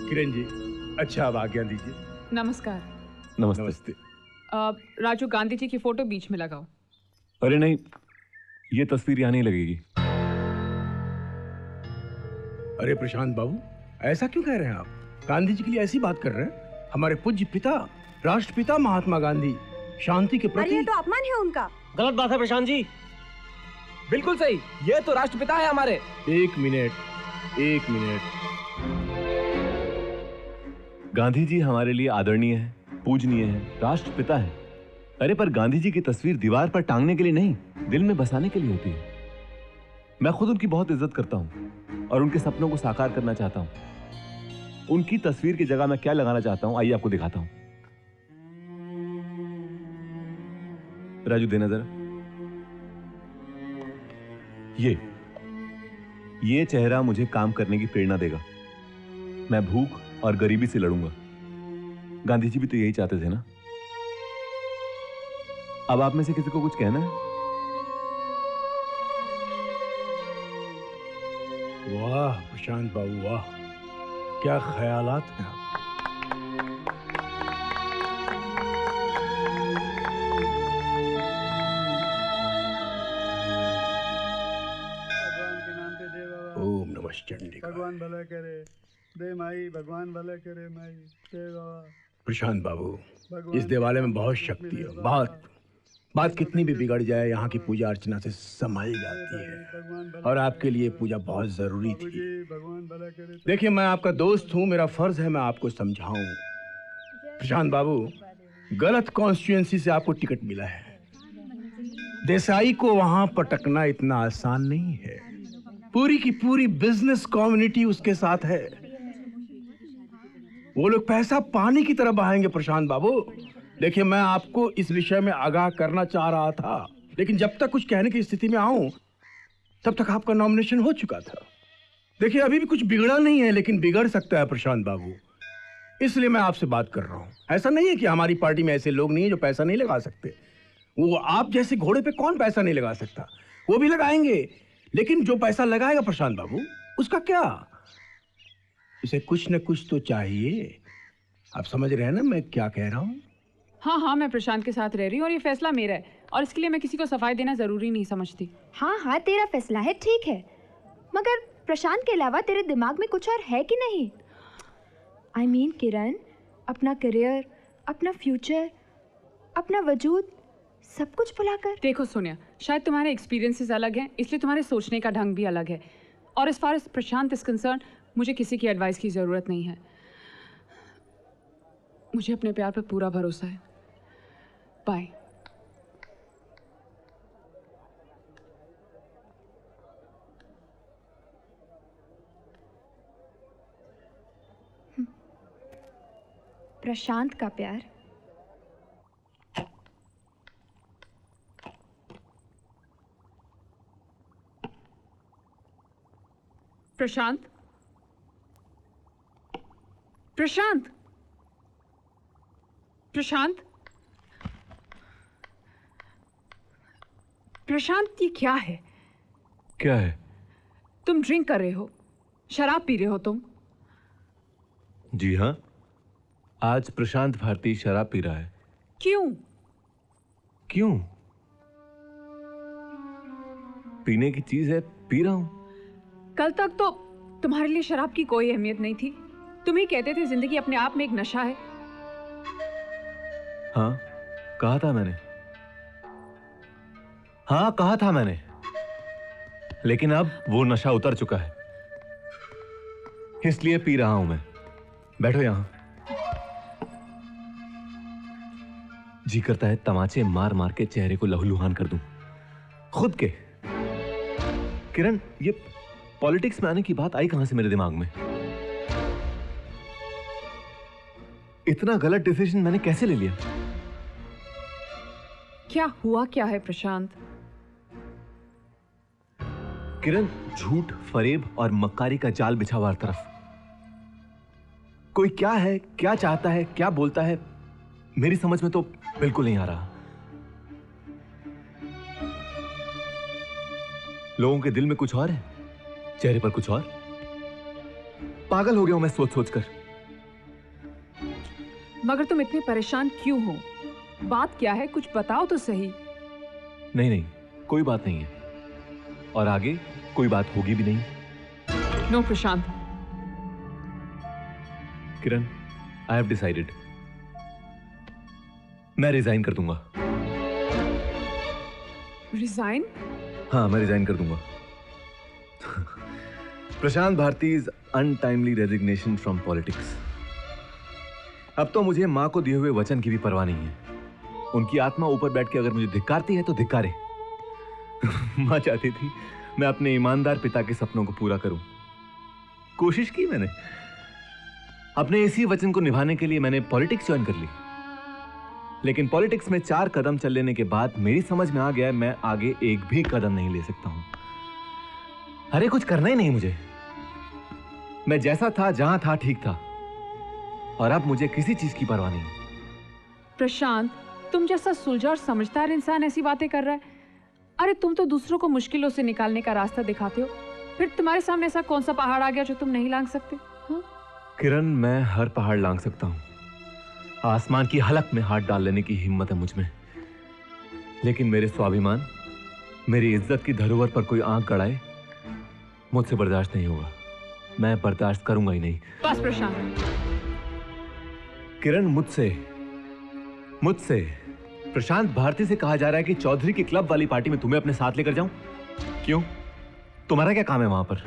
किरण जी, अच्छा अब आज्ञा दीजिए। नमस्कार। नमस्ते। नमस्ते। राजू, गांधी जी की फोटो बीच में लगाओ। अरे नहीं, ये तस्वीर यहां नहीं लगेगी। अरे प्रशांत बाबू, ऐसा क्यों कह रहे हैं आप? गांधी जी के लिए ऐसी बात कर रहे हैं? हमारे पूज्य पिता, राष्ट्रपिता महात्मा गांधी शांति के प्रति। ये तो अपमान है उनका। गलत बात है प्रशांत जी। बिल्कुल सही, ये तो राष्ट्रपिता है हमारे। एक मिनट, एक मिनट। गांधी जी हमारे लिए आदरणीय है, पूजनीय है, राष्ट्रपिता है। अरे पर गांधी जी की तस्वीर दीवार पर टांगने के लिए नहीं, दिल में बसाने के लिए होती है। मैं खुद उनकी बहुत इज्जत करता हूं और उनके सपनों को साकार करना चाहता हूं। उनकी तस्वीर की जगह मैं क्या लगाना चाहता हूं, आइए आपको दिखाता हूं। राजू, देना जरा। ये चेहरा मुझे काम करने की प्रेरणा देगा। मैं भूख और गरीबी से लड़ूंगा। गांधी जी भी तो यही चाहते थे ना। अब आप में से किसी को कुछ कहना है? वाह प्रशांत बाबू, वाह, क्या ख्यालात हैं आप। ओम नमः चंडिका। भगवान भला करे, दे माई, भगवान भला करे माई, दे बाबा। प्रशांत बाबू, भगवान इस देवालय में बहुत शक्ति है, बहुत। बात कितनी भी बिगड़ जाए यहाँ की पूजा अर्चना से संभल जाती है, और आपके लिए पूजा बहुत जरूरी थी। देखिए, मैं आपका दोस्त हूँ, मेरा फर्ज है मैं आपको समझाऊं। प्रशांत बाबू, गलत कॉन्स्टिट्यूएंसी से आपको टिकट मिला है। देसाई को वहां पटकना इतना आसान नहीं है। पूरी की पूरी बिजनेस कम्युनिटी उसके साथ है। वो लोग पैसा पानी की तरह बहाएंगे प्रशांत बाबू। देखिए, मैं आपको इस विषय में आगाह करना चाह रहा था, लेकिन जब तक कुछ कहने की स्थिति में आऊं तब तक आपका नॉमिनेशन हो चुका था। देखिए, अभी भी कुछ बिगड़ा नहीं है, लेकिन बिगड़ सकता है प्रशांत बाबू, इसलिए मैं आपसे बात कर रहा हूं। ऐसा नहीं है कि हमारी पार्टी में ऐसे लोग नहीं है जो पैसा नहीं लगा सकते। वो आप जैसे घोड़े पे कौन पैसा नहीं लगा सकता, वो भी लगाएंगे, लेकिन जो पैसा लगाएगा प्रशांत बाबू, उसका क्या, उसे कुछ न कुछ तो चाहिए। आप समझ रहे हैं ना मैं क्या कह रहा हूँ? हाँ, मैं प्रशांत के साथ रह रही हूँ और ये फैसला मेरा है, और इसके लिए मैं किसी को सफाई देना जरूरी नहीं समझती। हाँ, तेरा फैसला है, ठीक है, मगर प्रशांत के अलावा तेरे दिमाग में कुछ और है कि नहीं? I mean, किरण, अपना करियर, अपना फ्यूचर, अपना वजूद, सब कुछ भुलाकर। देखो सोनिया, शायद तुम्हारे एक्सपीरियंसेस अलग हैं, इसलिए तुम्हारे सोचने का ढंग भी अलग है, और इस फार प्रशांत इज कंसर्न, मुझे किसी की एडवाइस की ज़रूरत नहीं है। मुझे अपने प्यार पर पूरा भरोसा है। बाय। प्रशांत का प्यार। प्रशांत, प्रशांत, प्रशांत, प्रशांत, ये क्या है? क्या है? तुम ड्रिंक कर रहे हो, शराब पी रहे हो तुम? जी हाँ, आज प्रशांत भारती शराब पी रहा है। क्यों? क्यों? पीने की चीज है, पी रहा हूं। कल तक तो तुम्हारे लिए शराब की कोई अहमियत नहीं थी। तुम ही कहते थे जिंदगी अपने आप में एक नशा है। हाँ, कहा था मैंने। हाँ, कहा था मैंने, लेकिन अब वो नशा उतर चुका है, इसलिए पी रहा हूं मैं। बैठो यहां। जी करता है तमाचे मार मार के चेहरे को लहूलुहान कर दूं, खुद के। किरण, ये पॉलिटिक्स में आने की बात आई कहां से मेरे दिमाग में? इतना गलत डिसीजन मैंने कैसे ले लिया? क्या हुआ क्या है प्रशांत? किरण, झूठ, फरेब और मक्कारी का जाल बिछा हुआ हर तरफ। कोई क्या है, क्या चाहता है, क्या बोलता है, मेरी समझ में तो बिल्कुल नहीं आ रहा। लोगों के दिल में कुछ और है, चेहरे पर कुछ और। पागल हो गया हूं मैं सोच सोच कर। मगर तुम इतने परेशान क्यों हो? बात क्या है, कुछ बताओ तो सही। नहीं नहीं, कोई बात नहीं है, और आगे कोई बात होगी भी नहीं। No Prashant. Kiran, I have decided, मैं रिजाइन कर दूंगा। रिजाइन? हाँ, मैं रिजाइन कर दूंगा। Prashant Bharati's untimely resignation from politics. अब तो मुझे मां को दिए हुए वचन की भी परवाह नहीं है। उनकी आत्मा ऊपर बैठ के अगर मुझे धिक्कारती है तो धिक्कारे। मां चाहती थी मैं अपने ईमानदार पिता के सपनों को पूरा करूं। कोशिश की मैंने। अपने इसी वचन को निभाने के लिए मैंने पॉलिटिक्स ज्वाइन कर ली, लेकिन पॉलिटिक्स में 4 कदम चल लेने के बाद मेरी समझ में आ गया मैं आगे एक भी कदम नहीं ले सकता हूं। अरे कुछ करना ही नहीं मुझे। मैं जैसा था, जहां था, ठीक था, और अब मुझे किसी चीज की परवाह नहीं। प्रशांत, तुम जैसा सुलझा और समझदार इंसान ऐसी बातें कर रहा है? अरे तुम तो दूसरों को मुश्किलों से निकालने का रास्ता दिखाते हो, फिर तुम्हारे सामने ऐसा कौन सा पहाड़ आ गया जो तुम नहीं लांघ सकते? हाँ? किरण, मैं हर पहाड़ लांघ सकता हूं। आसमान की हलक में हाथ डाल लेने की हिम्मत है मुझ में, लेकिन मेरे स्वाभिमान, मेरी इज्जत की धरोहर पर कोई आंख गड़ाए, मुझसे बर्दाश्त नहीं होगा। मैं बर्दाश्त करूंगा ही नहीं। बस प्रशांत। किरण, मुझसे प्रशांत भारती से कहा जा रहा है कि चौधरी की क्लब वाली पार्टी में तुम्हें अपने साथ लेकर जाऊं। क्यों? तुम्हारा क्या काम है वहां पर?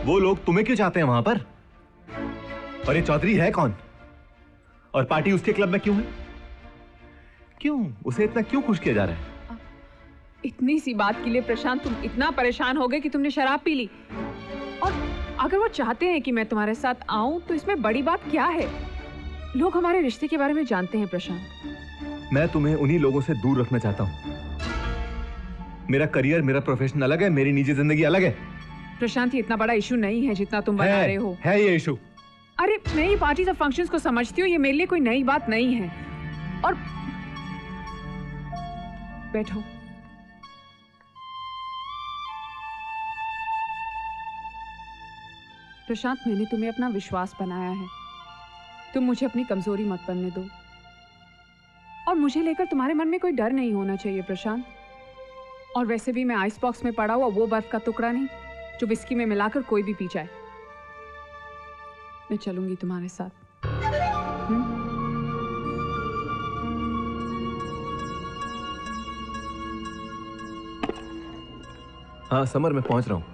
वो लोग तुम्हें क्यों चाहते हैं वहां पर? और ये चौधरी है कौन? और पार्टी उसके क्लब में क्यों है? क्यों उसे इतना क्यों खुश किया जा रहा है? इतनी सी बात के लिए प्रशांत तुम इतना परेशान हो गए कि तुमने शराब पी ली। और अगर वो चाहते हैं कि मैं तुम्हारे साथ आऊं तो इसमें बड़ी बात क्या है? लोग हमारे रिश्ते के बारे में जानते हैं प्रशांत। मैं तुम्हें उन्हीं लोगों से दूर रखना चाहता हूं। मेरा करियर, मेरा प्रोफेशन अलग है, मेरी निजी जिंदगी अलग है। प्रशांत ये इतना बड़ा इशू नहीं है जितना तुम बना रहे हो। है ये इशू। अरे मैं ये पार्टीज और फंक्शंस को समझती हूँ, ये मेरे लिए कोई नई बात नहीं है। और बैठो। प्रशांत मैंने तुम्हें अपना विश्वास बनाया है, तुम मुझे अपनी कमजोरी मत बनने दो। और मुझे लेकर तुम्हारे मन में कोई डर नहीं होना चाहिए प्रशांत। और वैसे भी मैं आइस बॉक्स में पड़ा हुआ वो बर्फ का टुकड़ा नहीं जो विस्की में मिलाकर कोई भी पी जाए। मैं चलूंगी तुम्हारे साथ। हाँ समर, मैं पहुंच रहा हूँ।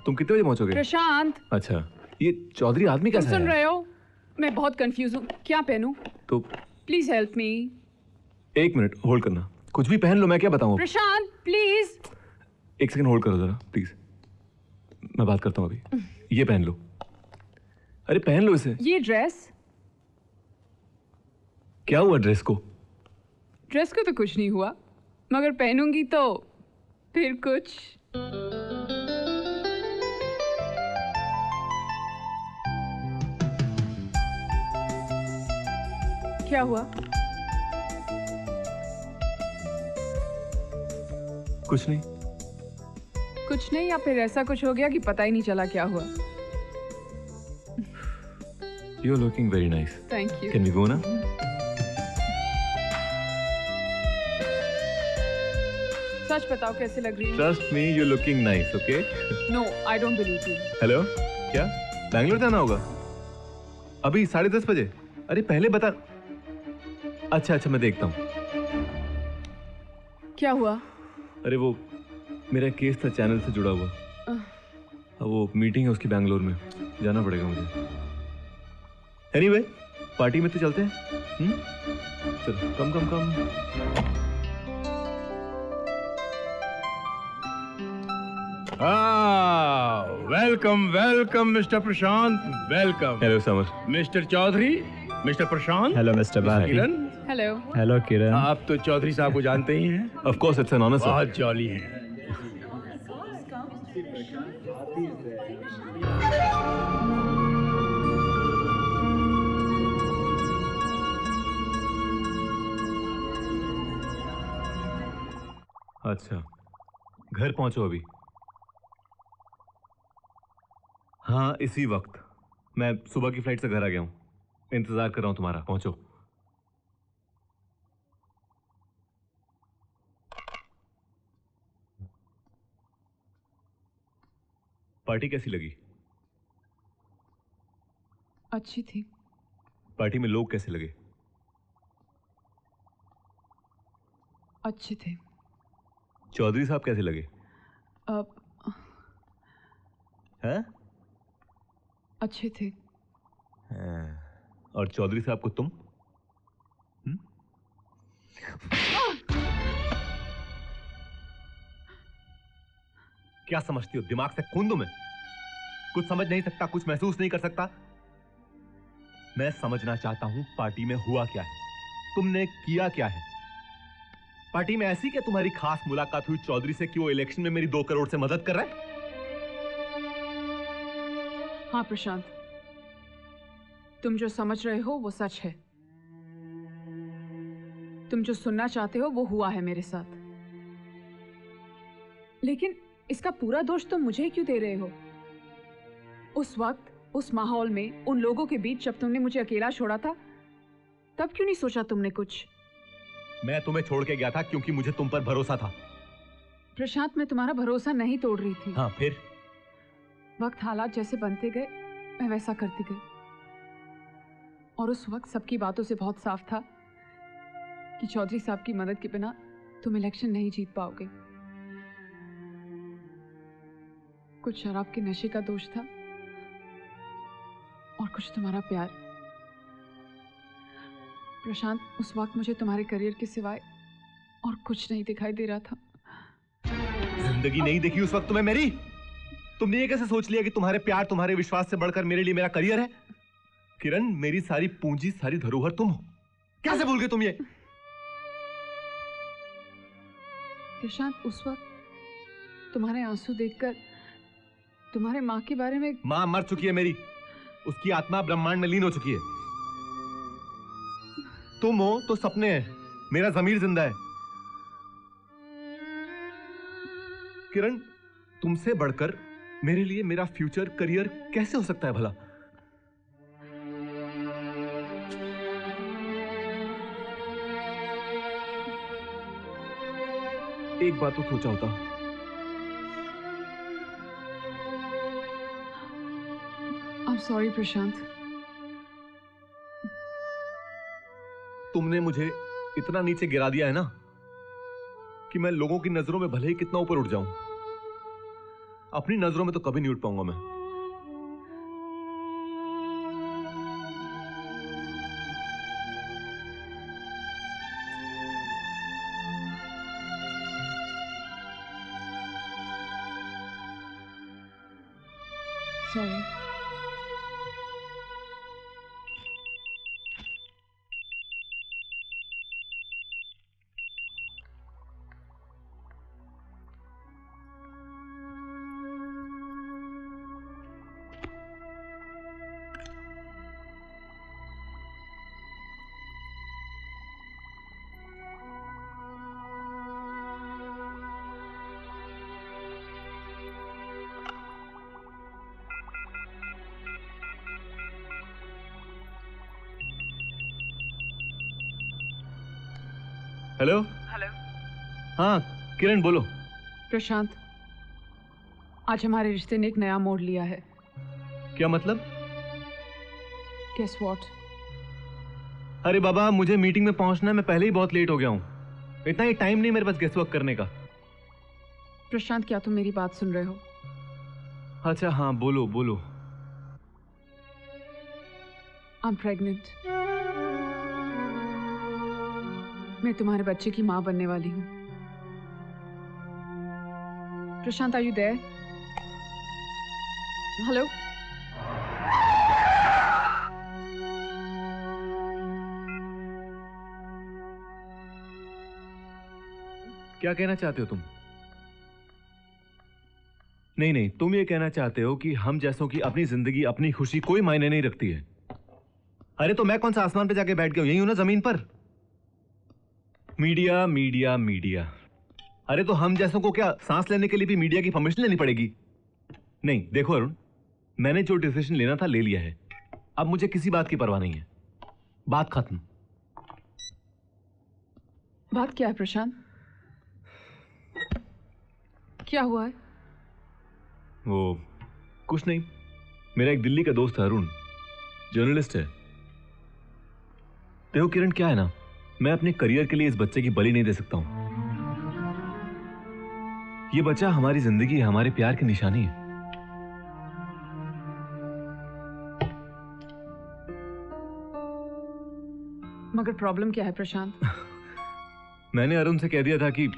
तुम कितने बजे पहुंचोगे? प्रशांत। अच्छा, ये चौधरी आदमी कैसा है? सुन रहे हो? मैं बहुत कंफ्यूज हूँ, क्या पहनूं? तो प्लीज हेल्प मी। एक मिनट होल्ड करना, कुछ भी पहन लो, मैं क्या बताऊँ? प्रशांत प्लीज। एक सेकंड होल्ड करो जरा प्लीज, मैं बात करता हूँ अभी। ये पहन लो। अरे पहन लो इसे। ये ड्रेस? क्या हुआ ड्रेस को? ड्रेस को तो कुछ नहीं हुआ, मगर पहनूंगी तो फिर कुछ। क्या हुआ? कुछ नहीं। कुछ नहीं या फिर ऐसा कुछ हो गया कि पता ही नहीं चला क्या हुआ? You are looking very nice. Thank you. Can we go now? सच बताओ कैसे लग रही है? Trust me, you're looking nice, okay? No, I don't believe you. Hello, क्या बैंगलोर जाना होगा? अभी 10:30 बजे? अरे पहले बता। अच्छा अच्छा, मैं देखता हूँ। क्या हुआ? अरे वो मेरा केस था चैनल से जुड़ा हुआ। अब वो मीटिंग है उसकी बैंगलोर में, जाना पड़ेगा मुझे। एनीवे, पार्टी में तो चलते हैं। चलो come come come. Welcome welcome mister Prashant, welcome. Hello Samar. Mister Chaudhary, mister Prashant. Hello mister Bharti. Kiran. Hello. Hello Kiran. आप तो चौधरी साहब को जानते ही हैं। Of course, it's an honour sir. बहुत जॉली हैं। अच्छा, घर पहुंचो अभी? हाँ इसी वक्त। मैं सुबह की फ्लाइट से घर आ गया हूँ, इंतजार कर रहा हूँ तुम्हारा। पहुंचो। पार्टी कैसी लगी? अच्छी थी। पार्टी में लोग कैसे लगे? अच्छे थे। चौधरी साहब कैसे लगे? हैं? अच्छे थे। और चौधरी साहब को तुम? क्या समझती हो? दिमाग से खून दूं मैं? कुछ समझ नहीं सकता, कुछ महसूस नहीं कर सकता? मैं समझना चाहता हूं पार्टी में हुआ क्या है, तुमने किया क्या है? पार्टी में ऐसी क्या तुम्हारी खास मुलाकात हुई चौधरी से कि वो इलेक्शन में मेरी 2 करोड़ से मदद कर रहा है? हाँ प्रशांत, तुम जो समझ रहे हो वो सच है। तुम जो सुनना चाहते हो वो हुआ है मेरे साथ। लेकिन इसका पूरा दोष तुम मुझे क्यों दे रहे हो? उस वक्त, उस माहौल में, उन लोगों के बीच जब तुमने मुझे अकेला छोड़ा था, तब क्यों नहीं सोचा तुमने कुछ? मैं तुम्हें छोड़ के गया था क्योंकि मुझे तुम पर भरोसा था। प्रशांत, मैं तुम्हारा भरोसा नहीं तोड़ रही थी। हाँ फिर? वक्त हालात जैसे बनते गए मैं वैसा करती गई। और उस वक्त सबकी बातों से बहुत साफ था कि चौधरी साहब की मदद के बिना तुम इलेक्शन नहीं जीत पाओगे। कुछ शराब के नशे का दोष था और कुछ तुम्हारा प्यार। प्रशांत, उस वक्त मुझे तुम्हारे करियर के सिवाय और कुछ नहीं दिखाई दे रहा था। जिंदगी नहीं देखी उस वक्त तुम्हें मेरी? तुमने ये कैसे सोच लिया कि तुम्हारे प्यार, तुम्हारे विश्वास से बढ़कर मेरे लिए मेरा करियर है? किरण, मेरी सारी पूंजी, सारी धरोहर तुम हो। कैसे भूल गए तुम ये? प्रशांत, उस वक्त तुम्हारे आंसू देखकर तुम्हारे माँ के बारे में। माँ मर चुकी है मेरी, उसकी आत्मा ब्रह्मांड में लीन हो चुकी है। तुम हो तो सपने हैं, मेरा ज़मीर जिंदा है। किरण, तुमसे बढ़कर मेरे लिए मेरा फ्यूचर, करियर कैसे हो सकता है भला? एक बात तो सोचा होता। I'm sorry प्रशांत। तुमने मुझे इतना नीचे गिरा दिया है ना कि मैं लोगों की नजरों में भले ही कितना ऊपर उठ जाऊं, अपनी नजरों में तो कभी नहीं उठ पाऊंगा मैं। Sorry। हेलो। हेलो। हाँ किरण, बोलो। प्रशांत, आज हमारे रिश्ते ने एक नया मोड़ लिया है। क्या मतलब? Guess what? अरे बाबा, मुझे मीटिंग में पहुंचना है, मैं पहले ही बहुत लेट हो गया हूं। इतना ही टाइम नहीं मेरे पास गेस वर्क करने का। प्रशांत, क्या तुम मेरी बात सुन रहे हो? अच्छा हाँ, बोलो बोलो। I'm pregnant। मैं तुम्हारे बच्चे की मां बनने वाली हूं। प्रशांत, are you there? हेलो। क्या कहना चाहते हो तुम? नहीं नहीं, तुम ये कहना चाहते हो कि हम जैसों की अपनी जिंदगी, अपनी खुशी कोई मायने नहीं रखती है। अरे तो मैं कौन सा आसमान पे जाके बैठ गया हूं, यही हूं ना जमीन पर। Media media media. अरे तो हम जैसों को क्या सांस लेने के लिए भी मीडिया की परमिशन लेनी पड़ेगी? नहीं, देखो अरुण, मैंने जो डिसीजन लेना था ले लिया है। अब मुझे किसी बात की परवाह नहीं है। बात खत्म। बात क्या है प्रशांत? क्या हुआ है? वो कुछ नहीं, मेरा एक दिल्ली का दोस्त है अरुण, जर्नलिस्ट है। देखो किरण, क्या है ना, मैं अपने करियर के लिए इस बच्चे की बलि नहीं दे सकता हूं। ये बच्चा हमारी जिंदगी है, हमारे प्यार की निशानी है। मगर प्रॉब्लम क्या है प्रशांत? मैंने अरुण से कह दिया था कि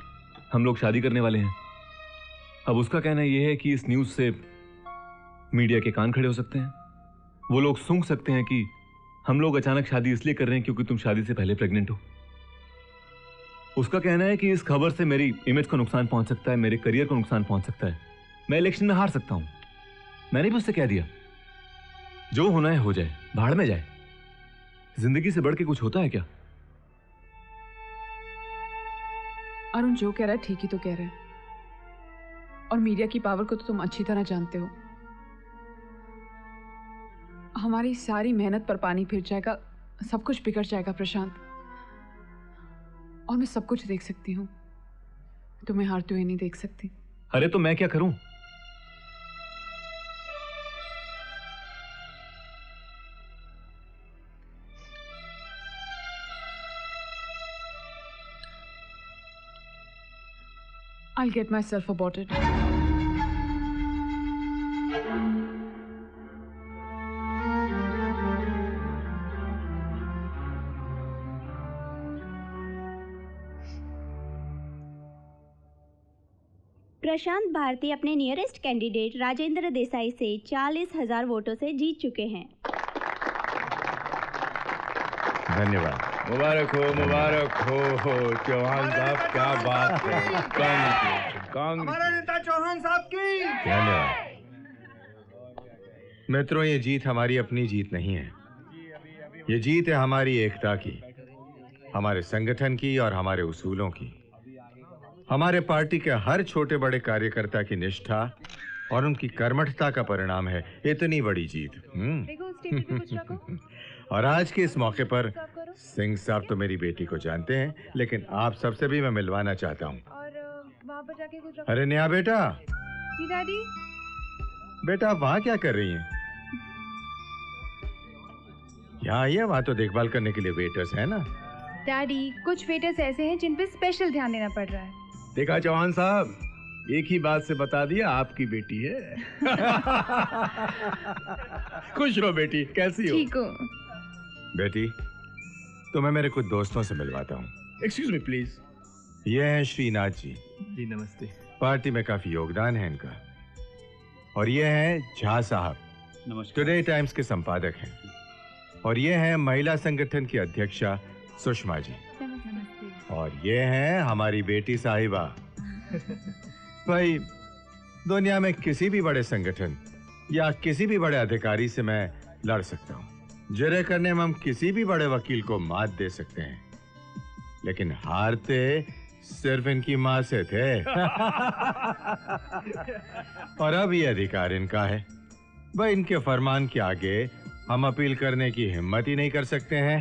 हम लोग शादी करने वाले हैं। अब उसका कहना यह है कि इस न्यूज से मीडिया के कान खड़े हो सकते हैं। वो लोग सूंघ सकते हैं कि हम लोग अचानक शादी इसलिए कर रहे हैं क्योंकि तुम शादी से पहले प्रेग्नेंट हो। उसका कहना है कि इस खबर से मेरी इमेज को नुकसान पहुंच सकता है, मेरे करियर को नुकसान पहुंच सकता है, मैं इलेक्शन में हार सकता हूं। मैंने भी उससे कह दिया, जो होना है हो जाए, भाड़ में जाए। जिंदगी से बढ़ के कुछ होता है क्या? अरुण जो कह रहा है ठीक ही तो कह रहा है, और मीडिया की पावर को तो तुम अच्छी तरह जानते हो। हमारी सारी मेहनत पर पानी फिर जाएगा, सब कुछ बिगड़ जाएगा प्रशांत। और मैं सब कुछ देख सकती हूँ, तुम्हें हारते हुए नहीं देख सकती। अरे तो मैं क्या करूं? I'll get myself aborted. प्रशांत भारती अपने नियरेस्ट कैंडिडेट राजेंद्र देसाई से 40,000 वोटों से जीत चुके हैं। धन्यवाद। मुबारक हो चौहान साहब, क्या बात है। हमारा नेता चौहान साहब की धन्यवाद। मित्रों, ये जीत हमारी अपनी जीत नहीं है, ये जीत है हमारी एकता की, हमारे संगठन की और हमारे उसूलों की। हमारे पार्टी के हर छोटे बड़े कार्यकर्ता की निष्ठा और उनकी कर्मठता का परिणाम है इतनी बड़ी जीत। और आज के इस मौके पर सिंह साहब तो मेरी बेटी को जानते हैं, लेकिन आप सबसे भी मैं मिलवाना चाहता हूँ। अरे नेहा बेटा। जी डैडी। बेटा, आप वहाँ क्या कर रही हैं? यहाँ आइए, वहाँ तो देखभाल करने के लिए वेटर्स हैं ना। डैडी, कुछ वेटर्स ऐसे हैं जिन पे स्पेशल ध्यान देना पड़ रहा है। देखा चौहान साहब, एक ही बात से बता दिया आपकी बेटी है। खुश रहो बेटी, कैसी हो? ठीक हो बेटी, तुम्हें मेरे कुछ दोस्तों से मिलवाता हूँ। Excuse me please. ये हैं श्रीनाथ जी। जी नमस्ते। पार्टी में काफी योगदान है इनका। और ये हैं झा साहब, टुडे टाइम्स के संपादक हैं। और ये हैं महिला संगठन की अध्यक्षा सुषमा जी। और ये हैं हमारी बेटी साहिबा। भाई, दुनिया में किसी भी बड़े संगठन या किसी भी बड़े अधिकारी से मैं लड़ सकता हूँ, जुर्रे करने में हम किसी भी बड़े वकील को मात दे सकते हैं, लेकिन हारते सिर्फ इनकी माँ से थे। और अब ये अधिकार इनका है। भाई, इनके फरमान के आगे हम अपील करने की हिम्मत ही नहीं कर सकते हैं।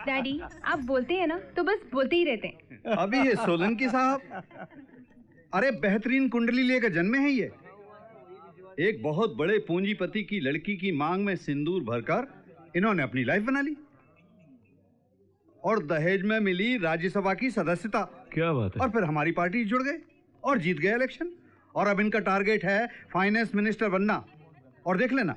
डैडी, आप बोलते हैं ना तो बस बोलते ही रहते हैं। अभी ये सोलंकी साहब, अरे बेहतरीन कुंडली लेकर जन्मे हैं ये। एक बहुत बड़े पूंजीपति की लड़की की मांग में सिंदूर भरकर इन्होंने अपनी लाइफ बना ली, और दहेज में मिली राज्यसभा की सदस्यता। क्या बात है। और फिर हमारी पार्टी जुड़ गए और जीत गए इलेक्शन। और अब इनका टारगेट है फाइनेंस मिनिस्टर बनना। और देख लेना,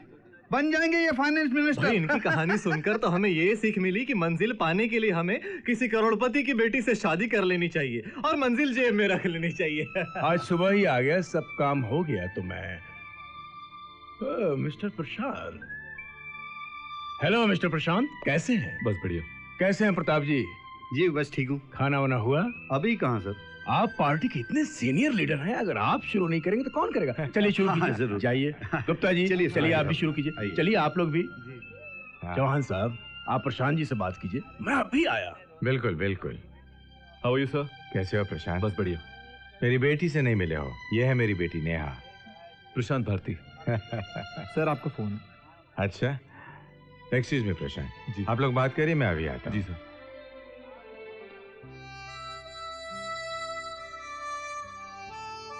बन जाएंगे ये फाइनेंस मिनिस्टर। भाई, इनकी कहानी सुनकर तो हमें ये सीख मिली कि मंजिल पाने के लिए हमें किसी करोड़पति की बेटी से शादी कर लेनी चाहिए और मंजिल जेब में रख लेनी चाहिए। आज सुबह ही आ गया, सब काम हो गया। तो मैं मिस्टर प्रशांत। हेलो मिस्टर प्रशांत, कैसे हैं? बस बढ़िया। कैसे हैं प्रताप जी? जी बस ठीक हूँ। खाना वाना हुआ? अभी कहाँ सर। आप पार्टी के इतने सीनियर लीडर हैं, अगर आप शुरू नहीं करेंगे तो कौन करेगा? चलिए शुरू कीजिए। जरूर। जाइए गुप्ता जी, चलिए आप भी शुरू कीजिए। चलिए आप लोग भी। चौहान साहब, आप प्रशांत जी से बात कीजिए, मैं अभी आया। बिल्कुल बिल्कुल। How are you sir? कैसे हो प्रशांत? बस बढ़िया। मेरी बेटी से नहीं मिले हो? ये है मेरी बेटी नेहा। प्रशांत भारती। सर आपका फोन। अच्छा, एक्सक्यूज मी प्रशांत जी, आप लोग बात करिए, मैं अभी आता हूं। जी सर।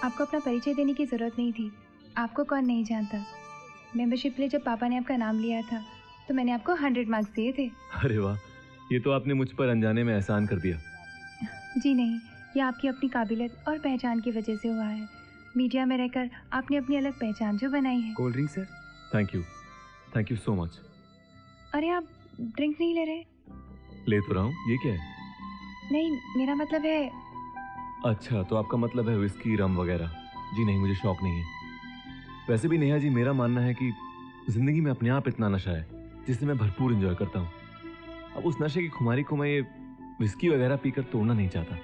आपको अपना परिचय देने की जरूरत नहीं थी। आपको कौन नहीं जानता। मेंबरशिप के लिए जब पापा ने आपका नाम लिया था तो मैंने आपको 100 मार्क्स दिए थे। अरे वाह, ये तो आपने मुझ पर अनजाने में एहसान कर दिया। जी नहीं, ये आपकी अपनी काबिलियत और पहचान की वजह से हुआ है। मीडिया में रहकर आपने अपनी अलग पहचान जो बनाई है। Cold drink sir. Thank you so much. अरे आप ड्रिंक नहीं ले रहे? ले तो रहा हूँ, ये क्या है? नहीं, मेरा मतलब है। अच्छा, तो आपका मतलब है विस्की, रम वगैरह? जी नहीं, मुझे शौक नहीं है। वैसे भी नेहा जी, मेरा मानना है कि जिंदगी में अपने आप इतना नशा है जिसे मैं भरपूर एंजॉय करता हूँ। अब उस नशे की खुमारी को मैं ये विस्की वगैरह पीकर तोड़ना नहीं चाहता।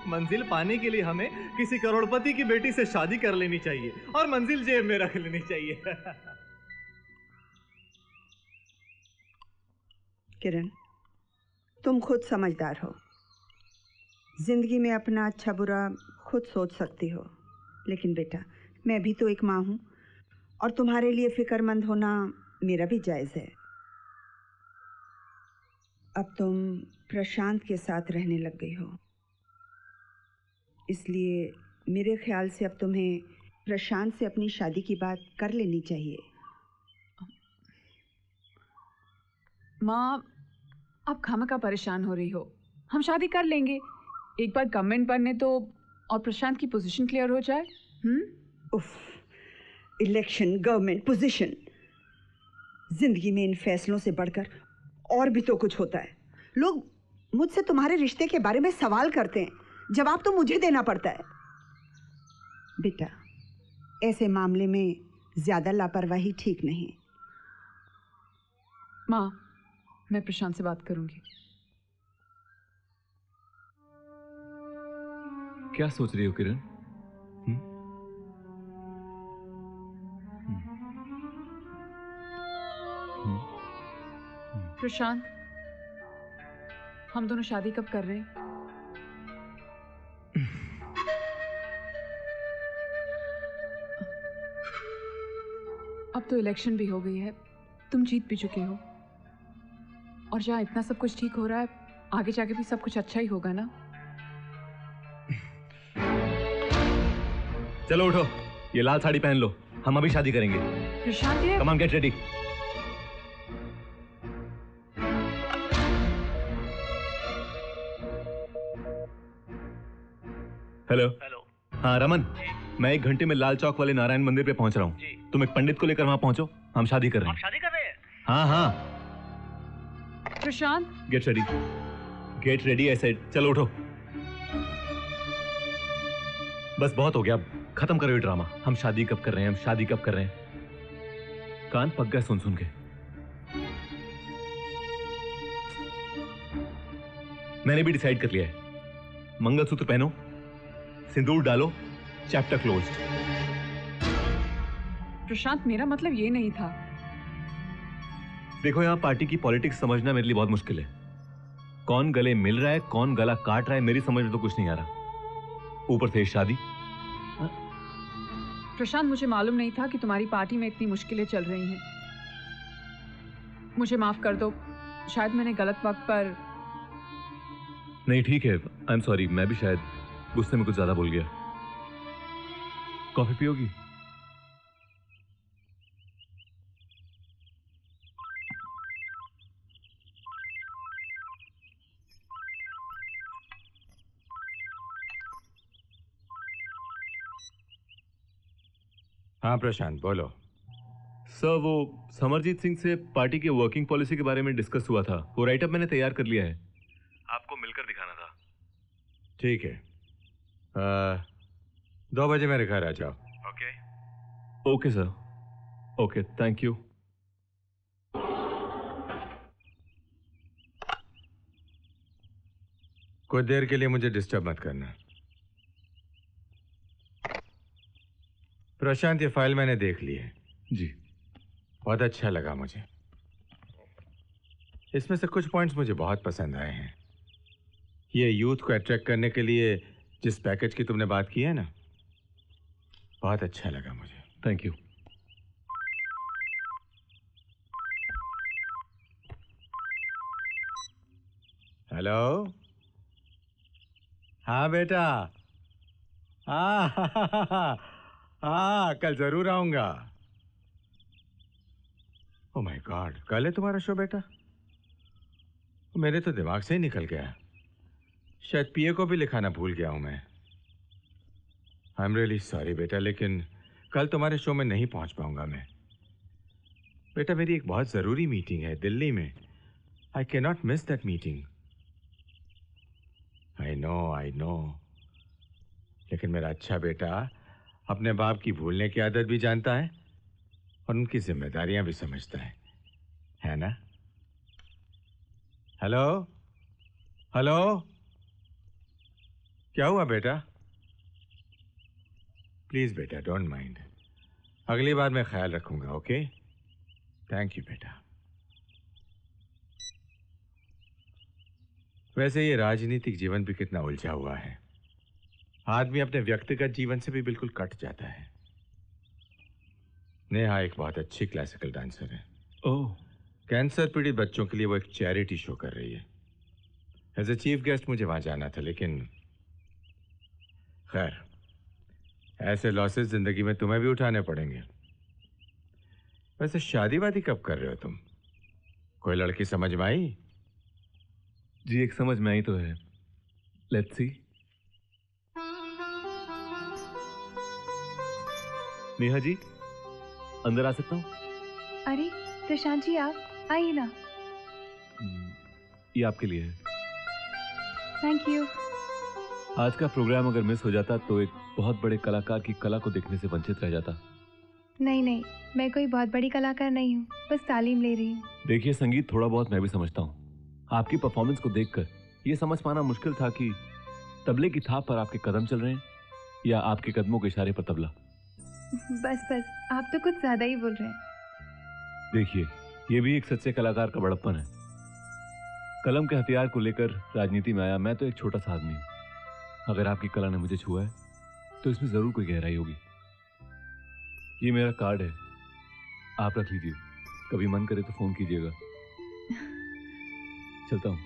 मंजिल पाने के लिए हमें किसी करोड़पति की बेटी से शादी कर लेनी चाहिए और मंजिल जेब में रख लेनी चाहिए। किरण, तुम खुद समझदार हो, जिंदगी में अपना अच्छा बुरा खुद सोच सकती हो, लेकिन बेटा मैं भी तो एक माँ हूँ और तुम्हारे लिए फिक्रमंद होना मेरा भी जायज़ है। अब तुम प्रशांत के साथ रहने लग गई हो, इसलिए मेरे ख्याल से अब तुम्हें प्रशांत से अपनी शादी की बात कर लेनी चाहिए। माँ, आप खामखा परेशान हो रही हो। हम शादी कर लेंगे, एक बार गवर्नमेंट बनने तो और प्रशांत की पोजीशन क्लियर हो जाए। उफ, इलेक्शन, गवर्नमेंट, पोजीशन, जिंदगी में इन फैसलों से बढ़कर और भी तो कुछ होता है। लोग मुझसे तुम्हारे रिश्ते के बारे में सवाल करते हैं, जवाब तो मुझे देना पड़ता है। बेटा, ऐसे मामले में ज्यादा लापरवाही ठीक नहीं। माँ, मैं प्रशांत से बात करूंगी। क्या सोच रही हो किरण? प्रशांत, हम दोनों शादी कब कर रहे हैं? अब तो इलेक्शन भी हो गई है, तुम जीत भी चुके हो, और जहाँ इतना सब कुछ ठीक हो रहा है, आगे जाके भी सब कुछ अच्छा ही होगा ना? चलो उठो, ये लाल साड़ी पहन लो, हम अभी शादी करेंगे। प्रशांत, ये come on, get ready. Hello. हाँ रमन, मैं 1 घंटे में लाल चौक वाले नारायण मंदिर पे पहुंच रहा हूँ। तुम एक पंडित को लेकर वहां पहुंचो, हम शादी कर रहे हैं। शादी कर रहे हैं? हाँ हाँ। प्रशांत, गेट रेडी, गेट रेडी। ऐसे चलो उठो। बस बहुत हो गया, अब खत्म करो ये ड्रामा। हम शादी कब कर रहे हैं, हम शादी कब कर रहे हैं। कान पक गए सुन सुन के। मैंने भी डिसाइड कर लिया है, मंगलसूत्र पहनो, सिंदूर डालो, चैप्टर क्लोज्ड। प्रशांत, मेरा मतलब ये नहीं था। देखो, यहां पार्टी की पॉलिटिक्स समझना मेरे लिए बहुत मुश्किल है। कौन गले मिल रहा है, कौन गला काट रहा है, मेरी समझ में तो कुछ नहीं आ रहा। ऊपर से शादी। प्रशांत, मुझे मालूम नहीं था कि तुम्हारी पार्टी में इतनी मुश्किलें चल रही हैं। मुझे माफ कर दो, शायद मैंने गलत वक्त पर। नहीं ठीक है, आई एम सॉरी, मैं भी शायद गुस्से में कुछ ज्यादा बोल गया। कॉफी पियोगी? हाँ प्रशांत, बोलो। सर, वो समरजीत सिंह से पार्टी के वर्किंग पॉलिसी के बारे में डिस्कस हुआ था। वो राइटअप मैंने तैयार कर लिया है, आपको मिलकर दिखाना था। ठीक है, 2 बजे मेरे घर आ जाओ। Okay okay sir, okay, thank you. कुछ देर के लिए मुझे डिस्टर्ब मत करना। प्रशांत, ये फाइल मैंने देख ली है। जी। बहुत अच्छा लगा मुझे। इसमें से कुछ पॉइंट्स मुझे बहुत पसंद आए हैं। ये यूथ को अट्रैक्ट करने के लिए जिस पैकेज की तुमने बात की है ना, बहुत अच्छा लगा मुझे। Thank you. हेलो। हाँ बेटा, हाँ कल जरूर आऊंगा। ओह माय गॉड, कल है तुम्हारा शो बेटा? मेरे तो दिमाग से ही निकल गया। शायद पीए को भी लिखाना भूल गया हूं मैं। आई एम रियली सॉरी बेटा, लेकिन कल तुम्हारे शो में नहीं पहुंच पाऊंगा मैं। बेटा, मेरी एक बहुत जरूरी मीटिंग है दिल्ली में। आई can not miss that meeting. I know, लेकिन मेरा अच्छा बेटा अपने बाप की भूलने की आदत भी जानता है और उनकी जिम्मेदारियां भी समझता है ना? हेलो हेलो, क्या हुआ बेटा? प्लीज बेटा, डोंट माइंड। अगली बार मैं ख्याल रखूंगा। ओके, थैंक यू बेटा। वैसे ये राजनीतिक जीवन भी कितना उलझा हुआ है। आदमी अपने व्यक्तिगत जीवन से भी बिल्कुल कट जाता है। नेहा एक बहुत अच्छी क्लासिकल डांसर है। ओह। कैंसर पीड़ित बच्चों के लिए वो एक चैरिटी शो कर रही है। एज ए चीफ गेस्ट मुझे वहां जाना था, लेकिन खैर, ऐसे लॉसेस जिंदगी में तुम्हें भी उठाने पड़ेंगे। वैसे शादी वादी कब कर रहे हो तुम? कोई लड़की समझ में आई? जी एक समझ में आई तो है। Let's see. नेहा जी, अंदर आ सकता हूँ? अरे प्रशांत जी, आप आइए ना। ये आपके लिए है। Thank you. आज का प्रोग्राम अगर मिस हो जाता तो एक बहुत बड़े कलाकार की कला को देखने से वंचित रह जाता। नहीं नहीं, मैं कोई बहुत बड़ी कलाकार नहीं हूँ, बस तालीम ले रही हूँ। देखिए, संगीत थोड़ा बहुत मैं भी समझता हूँ। आपकी परफॉर्मेंस को देखकर ये समझ पाना मुश्किल था कि तबले की थाप पर आपके कदम चल रहे हैं या आपके कदमों के इशारे पर तबला। बस बस, आप तो कुछ ज्यादा ही बोल रहे हैं। देखिए, ये भी एक सच्चे कलाकार का बड़प्पन है। कलम के हथियार को लेकर राजनीति में आया मैं तो एक छोटा सा आदमी हूँ। अगर आपकी कला ने मुझे छुआ है तो इसमें जरूर कोई गहराई होगी। ये मेरा कार्ड है, आप रख लीजिए। कभी मन करे तो फोन कीजिएगा। चलता हूँ,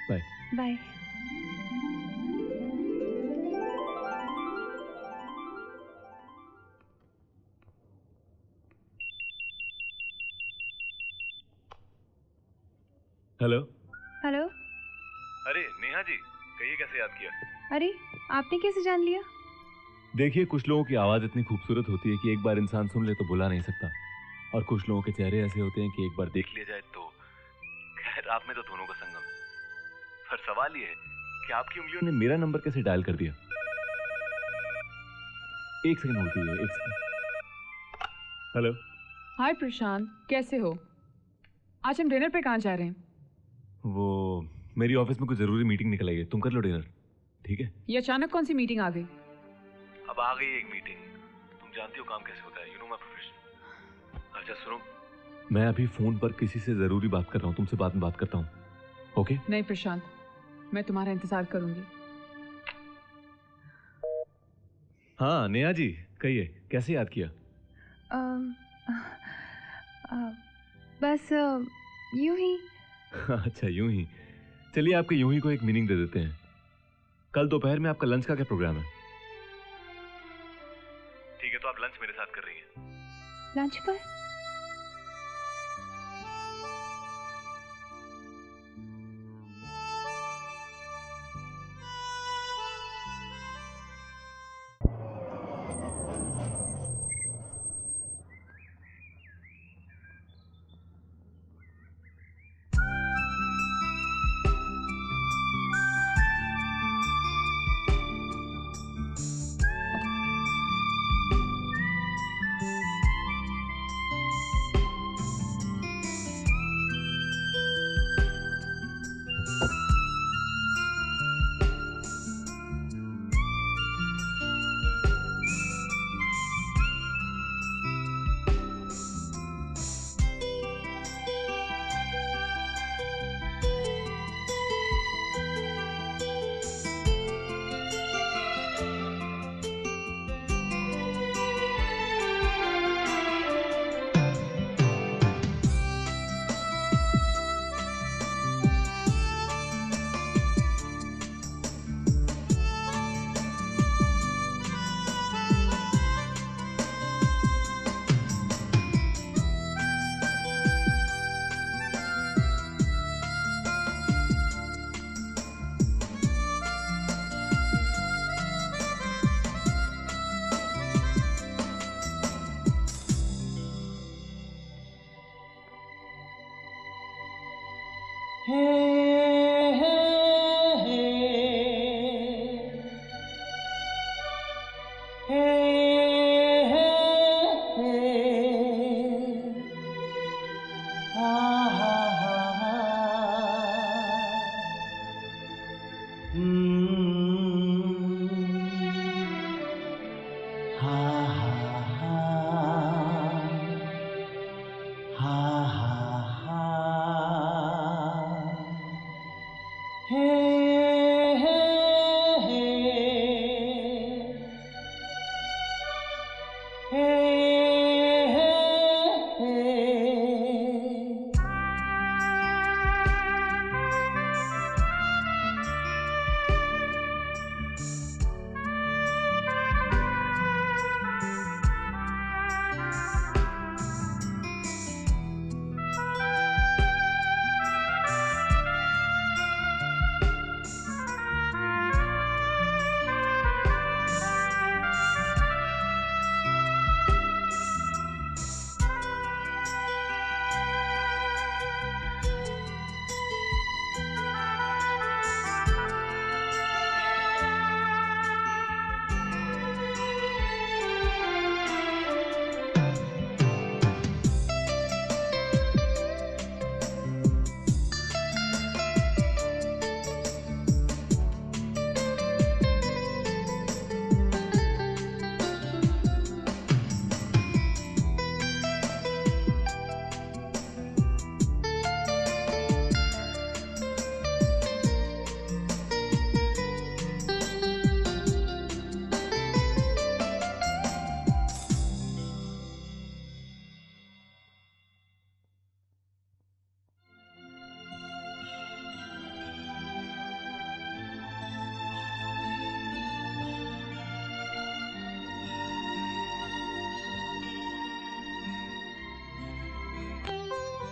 बाय बाय। हेलो। हेलो। अरे नेहा जी, कहिए कैसे याद किया? अरे आपने कैसे जान लिया? देखिए, कुछ लोगों की आवाज इतनी खूबसूरत होती है कि एक बार इंसान सुन ले तो भुला नहीं सकता, और कुछ लोगों के चेहरे ऐसे होते हैं कि एक बार देख लिया जाए तो। खैर, आप में तो दोनों का संगम है। पर सवाल ये है कि आपकी उंगलियों ने मेरा नंबर कैसे डायल कर दिया? एक सेकंड होल्ड कीजिए, एक सेकंड। हेलो। हाय प्रशांत, कैसे हो? आज हम डिनर पे कहाँ जा रहे हैं? वो मेरी ऑफिस में कुछ जरूरी मीटिंग निकल आई है, तुम कर लो डिनर, ठीक है? ये अचानक कौन सी मीटिंग आ गई? अब आ गई एक मीटिंग। तुम जानती हो काम कैसे होता है, यू नो माय प्रोफेशन। अच्छा सुनो, मैं अभी फोन पर किसी से जरूरी बात कर रहा हूँ, तुमसे बाद में बात करता हूँ, ओके? नहीं प्रशांत, मैं तुम्हारा इंतजार करूंगी। हाँ नेहा जी, कहिए कैसे याद किया? बस यूं ही। अच्छा यूं ही। चलिए आपके यूं ही को एक मीनिंग दे देते हैं। कल दोपहर में आपका लंच का क्या प्रोग्राम है? ठीक है, तो आप लंच मेरे साथ कर रही हैं। लंच पर?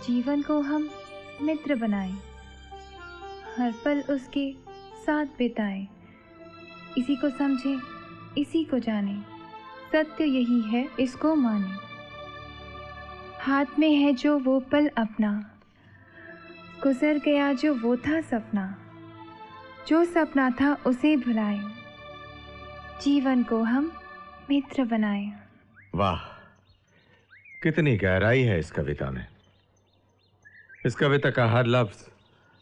जीवन को हम मित्र बनाएं, हर पल उसके साथ बिताएं, इसी को समझें, इसी को जानें, सत्य यही है, इसको मानें। हाथ में है जो वो पल अपना, गुजर गया जो वो था सपना, जो सपना था उसे भुलाएं, जीवन को हम मित्र बनाएं। वाह, कितनी गहराई है इस कविता में। इस कविता का हर लफ्ज,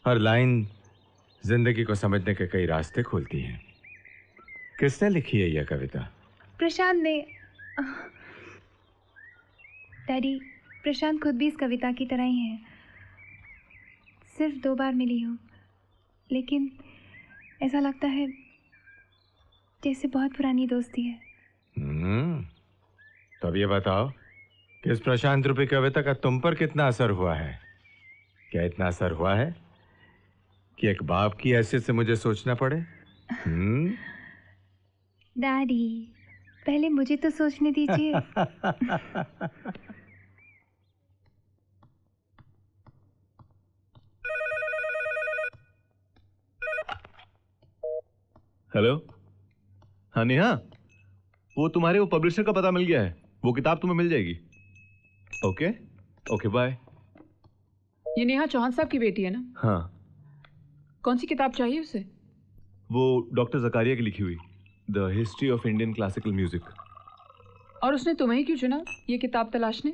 हर लाइन जिंदगी को समझने के कई रास्ते खोलती है। किसने लिखी है यह कविता? प्रशांत ने। डैडी, प्रशांत खुद भी इस कविता की तरह ही है। सिर्फ 2 बार मिली हूँ, लेकिन ऐसा लगता है जैसे बहुत पुरानी दोस्ती है। तो अब ये बताओ कि इस प्रशांत रूपी कविता का तुम पर कितना असर हुआ है? क्या इतना असर हुआ है कि एक बाप की हैसियत से मुझे सोचना पड़े? डैडी, पहले मुझे तो सोचने दीजिए। हेलो। हाँ नेहा, वो तुम्हारे वो पब्लिशर का पता मिल गया है, वो किताब तुम्हें मिल जाएगी। Okay okay, bye. ये नेहा चौहान साहब की बेटी है ना? हाँ। कौन सी किताब चाहिए उसे? वो डॉक्टर जकारिया की लिखी हुई the history of Indian classical music. और उसने तुम्हें ही क्यों चुना ये किताब तलाशने?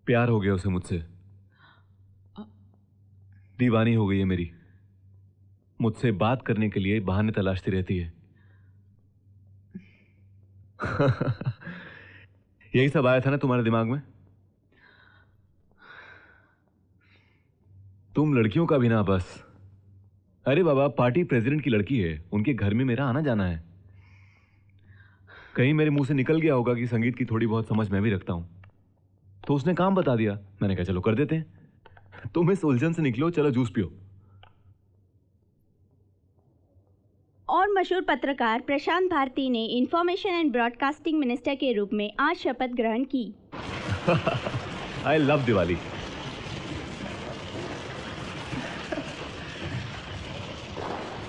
प्यार हो गया उसे मुझसे, दीवानी हो गई है मेरी, मुझसे बात करने के लिए बहाने तलाशती रहती है। यही सब आया था ना तुम्हारे दिमाग में? तुम लड़कियों का भी ना बस। अरे बाबा, पार्टी प्रेसिडेंट की लड़की है, उनके घर में मेरा आना जाना है। कहीं मेरे मुंह से निकल गया होगा कि संगीत की थोड़ी बहुत समझ मैं भी रखता हूं, तो उसने काम बता दिया। मैंने कहा चलो कर देते हैं। तुम इस उलझन से निकलो, चलो जूस पियो। और मशहूर पत्रकार प्रशांत भारती ने इंफॉर्मेशन एंड ब्रॉडकास्टिंग मिनिस्टर के रूप में आज शपथ ग्रहण की। I love Diwali.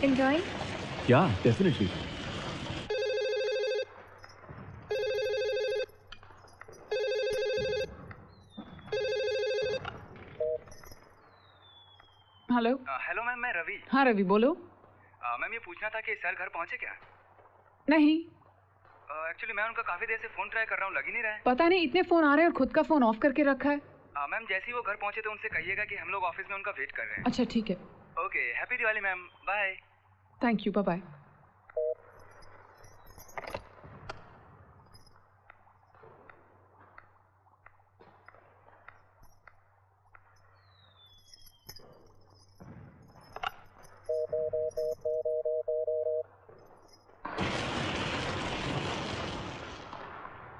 एंजॉय? क्या, डेफिनेटली। हेलो। हेलो मैम, मैं रवि। हाँ रवि, बोलो। मैम ये पूछना था कि सर घर पहुंचे क्या? नहीं। एक्चुअली मैं उनका काफी देर से फोन ट्राई कर रहा हूँ, लग ही नहीं रहा है। पता नहीं, इतने फोन आ रहे हैं और खुद का फोन ऑफ करके रखा है। मैम जैसे ही वो घर पहुंचे तो उनसे कहिएगा कि हम लोग ऑफिस में उनका वेट कर रहे हैं। अच्छा ठीक है। Okay, happy Diwali ma'am, bye. Thank you, bye bye.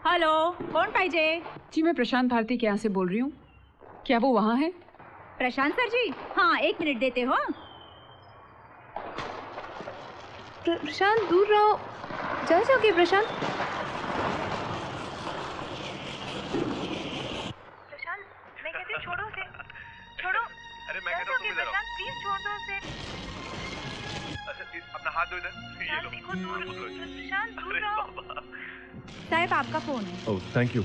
Hello, कौन पाहिजे? जी मैं प्रशांत भारती के यहाँ से बोल रही हूँ। क्या वो वहाँ है? प्रशांत सर जी? हाँ, 1 मिनट देते हो। प्रशांत दूर रहो, जा जाओगे प्रशांत। प्रशांत, मैं कहती हूँ छोड़ो उसे, छोड़ो। अरे मैं कहता हूँ प्रशांत प्लीज छोड़ दो उसे। अच्छा प्लीज अपना हाथ दो इधर। ये लो। देखो दूर, प्रशांत दूर रहो। साहब आपका फोन है। Oh thank you.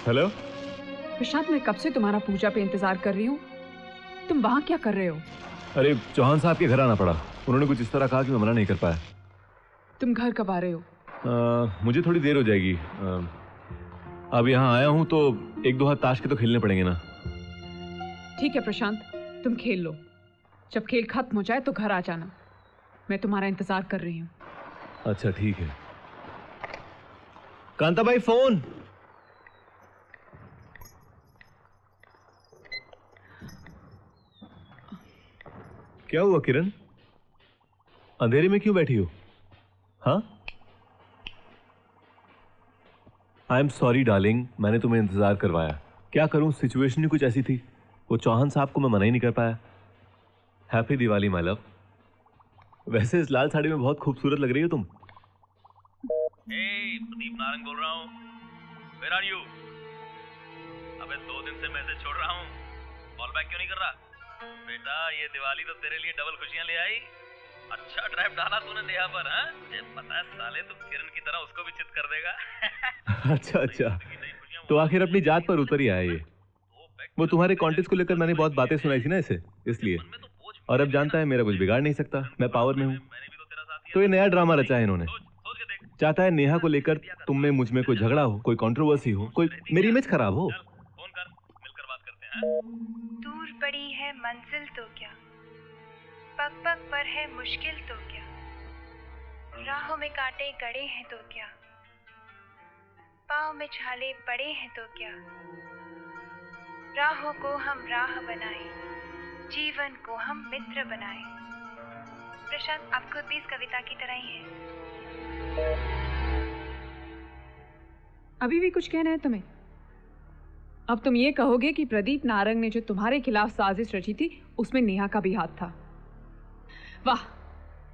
हेलो। प्रशांत, मैं कब से तुम्हारा पूजा पे इंतजार कर रही हूँ। तुम वहाँ क्या कर रहे हो? अरे चौहान साहब के घर आना पड़ा, उन्होंने कुछ इस तरह कहा कि मैं मना नहीं कर पाया। तुम घर कब आ रहे हो? मुझे थोड़ी देर हो जाएगी। अब यहाँ आया हूँ तो 1-2 हाथ ताश के तो खेलने पड़ेंगे ना। ठीक है प्रशांत, तुम खेल लो, जब खेल खत्म हो जाए तो घर आ जाना, मैं तुम्हारा इंतजार कर रही हूँ। अच्छा ठीक है। कांता भाई फोन। क्या हुआ किरण, अंधेरे में क्यों बैठी हो? हाँ, आई एम सॉरी डार्लिंग, मैंने तुम्हें इंतजार करवाया। क्या करूं, सिचुएशन ही कुछ ऐसी थी। वो चौहान साहब को मैं मना ही नहीं कर पाया। Happy Diwali my love. वैसे इस लाल साड़ी में बहुत खूबसूरत लग रही हो तुम। प्रदीप नारंग बोल रहा हूँ। Where are you? अबे 2 दिन से मैसेज छोड़ रहा हूँ, कॉल बैक क्यों नहीं कर रहा? बेटा ये दिवाली तो तेरे लिए डबल खुशियां ले आई। अच्छा ड्राइव डाला तूने नेहा पर, हाँ? मुझे पता है साले तू किरण की तरह उसको भी चित कर देगा। अच्छा, तो आखिर अपनी जात पर उतर ही आया ये। वो तुम्हारे कॉन्टेस्ट को लेकर मैंने बहुत बातें सुनाई थी ना इसे, इसलिए। और अब जानता है मेरा कुछ बिगाड़ नहीं सकता, मैं पावर में हूँ। तो ये नया ड्रामा रचा है इन्होंने। चाहता है नेहा को लेकर तुम में मुझ में कोई झगड़ा हो, कोई कंट्रोवर्सी हो, कोई मेरी इमेज खराब हो। दूर पड़ी है मंजिल तो क्या, पग पग पर है मुश्किल तो क्या, राहों में कांटे गड़े हैं तो क्या, पाँव में छाले पड़े हैं तो क्या, राहों को हम राह बनाए, जीवन को हम मित्र बनाए। प्रशांत, आप खुद भी इस कविता की तरह ही हैं। अभी भी कुछ कहना है तुम्हें? अब तुम ये कहोगे कि प्रदीप नारंग ने जो तुम्हारे खिलाफ साजिश रची थी उसमें नेहा का भी हाथ था। वाह,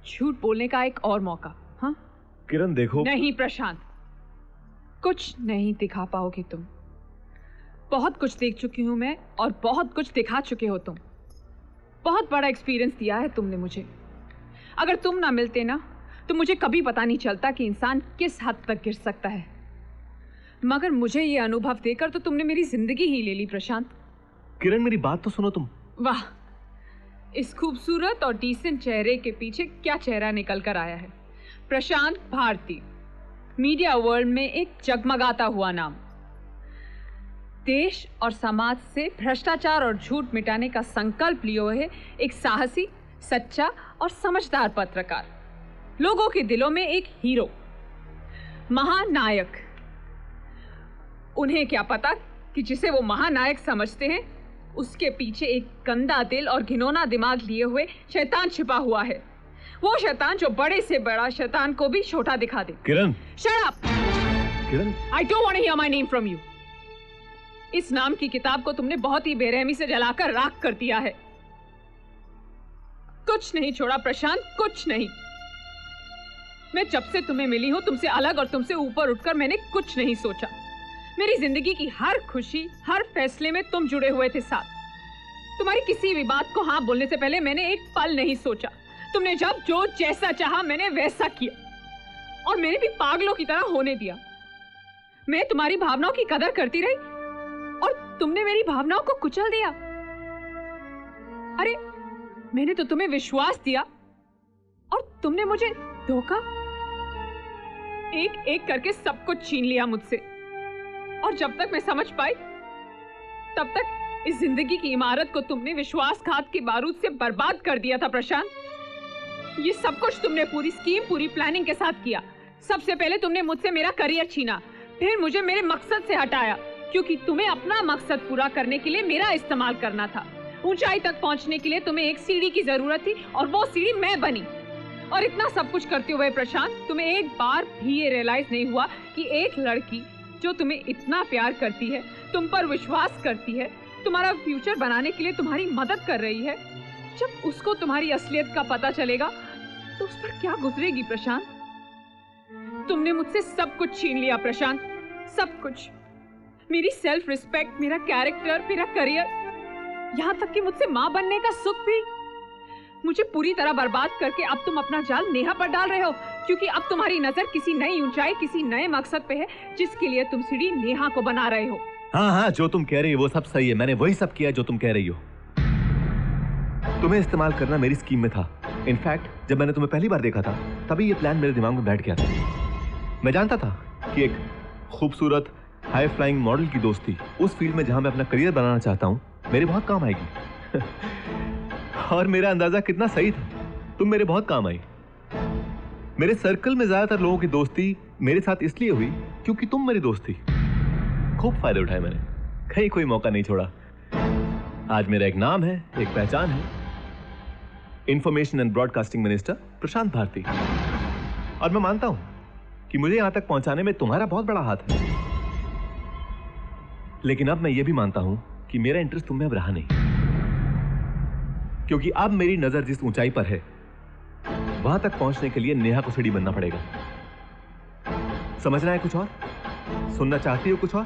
झूठ बोलने का एक और मौका। हाँ किरण देखो। नहीं प्रशांत, कुछ नहीं दिखा पाओगे तुम। बहुत कुछ देख चुकी हूं मैं और बहुत कुछ दिखा चुके हो तुम। बहुत बड़ा एक्सपीरियंस दिया है तुमने मुझे। अगर तुम ना मिलते ना तो मुझे कभी पता नहीं चलता कि इंसान किस हद तक गिर सकता है। मगर मुझे ये अनुभव देकर तो तुमने मेरी जिंदगी ही ले ली प्रशांत। किरण मेरी बात तो सुनो तुम। वाह, इस खूबसूरत और डिसेंट चेहरे के पीछे क्या चेहरा निकल कर आया है। प्रशांत भारती, मीडिया वर्ल्ड में एक जगमगाता हुआ नाम। देश और समाज से भ्रष्टाचार और झूठ मिटाने का संकल्प लिए हुए एक साहसी, सच्चा और समझदार पत्रकार। लोगों के दिलों में एक हीरो, महानायक। उन्हें क्या पता कि जिसे वो महानायक समझते हैं उसके पीछे एक गंदा दिल और घिनौना दिमाग लिए हुए शैतान छिपा हुआ है। वो शैतान जो बड़े से बड़ा शैतान को भी छोटा दिखा दे। Kiran, shut up. Kiran, I don't want to hear my name from you. इस नाम की किताब को तुमने बहुत ही बेरहमी से जलाकर राख कर दिया है। कुछ नहीं छोड़ा प्रशांत, कुछ नहीं। मैं जब से तुम्हें मिली हूं तुमसे अलग और तुमसे ऊपर उठकर मैंने कुछ नहीं सोचा। मेरी जिंदगी की हर खुशी, हर फैसले में तुम जुड़े हुए थे साथ। तुम्हारी किसी भी बात को हाँ बोलने से पहले मैंने एक पल नहीं सोचा। तुमने जब जो जैसा चाहा मैंने वैसा किया और मैंने भी पागलों की तरह होने दिया। मैं तुम्हारी भावनाओं की कदर करती रही और तुमने मेरी भावनाओं को कुचल दिया। अरे मैंने तो तुम्हें विश्वास दिया और तुमने मुझे धोखा। एक एक करके सब कुछ छीन लिया मुझसे और जब तक मैं समझ पाई तब तक इस जिंदगी की इमारत को तुमने विश्वासघात के बारूद से बर्बाद कर दिया था प्रशांत। ये सब कुछ तुमने पूरी स्कीम, पूरी प्लानिंग के साथ किया। सबसे पहले तुमने मुझसे मेरा करियर छीना, फिर मुझे मेरे मकसद से हटाया क्योंकि तुम्हें अपना मकसद पूरा करने के लिए मेरा इस्तेमाल करना था। ऊंचाई तक पहुंचने के लिए तुम्हें एक सीढ़ी की जरूरत थी और वो सीढ़ी मैं बनी। और इतना सब कुछ करते हुए प्रशांत, तुम्हें एक बार भी ये रियलाइज नहीं हुआ कि एक लड़की जो तुम्हें इतना प्यार करती है, तुम पर विश्वास करती है, तुम्हारा फ्यूचर बनाने के लिए तुम्हारी मदद कर रही है, जब उसको तुम्हारी असलियत का पता चलेगा तो उस पर क्या गुजरेगी प्रशांत। तुमने मुझसे सब कुछ छीन लिया प्रशांत, सब कुछ। मेरी सेल्फ रिस्पेक्ट, मेरा कैरेक्टर, मेरा करियर, यहाँ तक कि मुझसे माँ बनने का सुख भी। मुझे पूरी तरह बर्बाद करके अब तुम अपना जाल नेहा पर डाल रहे हो क्योंकि अब तुम्हारी नजर किसी नई ऊंचाई, किसी नए मकसद पे है जिसके लिए तुम सीढ़ी नेहा को बना रहे हो। हाँ हाँ, जो तुम कह रही हो वो सब सही है। मैंने वही सब किया जो तुम कह रही हो। तुम्हें इस्तेमाल करना मेरी स्कीम में था। इनफैक्ट जब मैंने तुम्हें पहली बार देखा था तभी ये प्लान मेरे दिमाग में बैठ गया था। मैं जानता था कि एक खूबसूरत हाई फ्लाइंग मॉडल की दोस्ती उस फील्ड में जहां मैं अपना करियर बनाना चाहता हूं मेरे बहुत काम आएगी। और मेरा अंदाजा कितना सही था, तुम मेरे बहुत काम आई। मेरे सर्कल में ज्यादातर लोगों की दोस्ती मेरे साथ इसलिए हुई क्योंकि तुम मेरी दोस्त थी। खूब फायदे उठाए मैंने, कहीं कोई मौका नहीं छोड़ा। आज मेरा एक नाम है, एक पहचान है, इंफॉर्मेशन एंड ब्रॉडकास्टिंग मिनिस्टर प्रशांत भारती। और मैं मानता हूं कि मुझे यहां तक पहुंचाने में तुम्हारा बहुत बड़ा हाथ है। लेकिन अब मैं यह भी मानता हूं कि मेरा इंटरेस्ट तुम में अब रहा नहीं, क्योंकि अब मेरी नजर जिस ऊंचाई पर है वहां तक पहुंचने के लिए नेहा को सीढ़ी बनना पड़ेगा। समझना है कुछ और? सुनना चाहती हो कुछ और?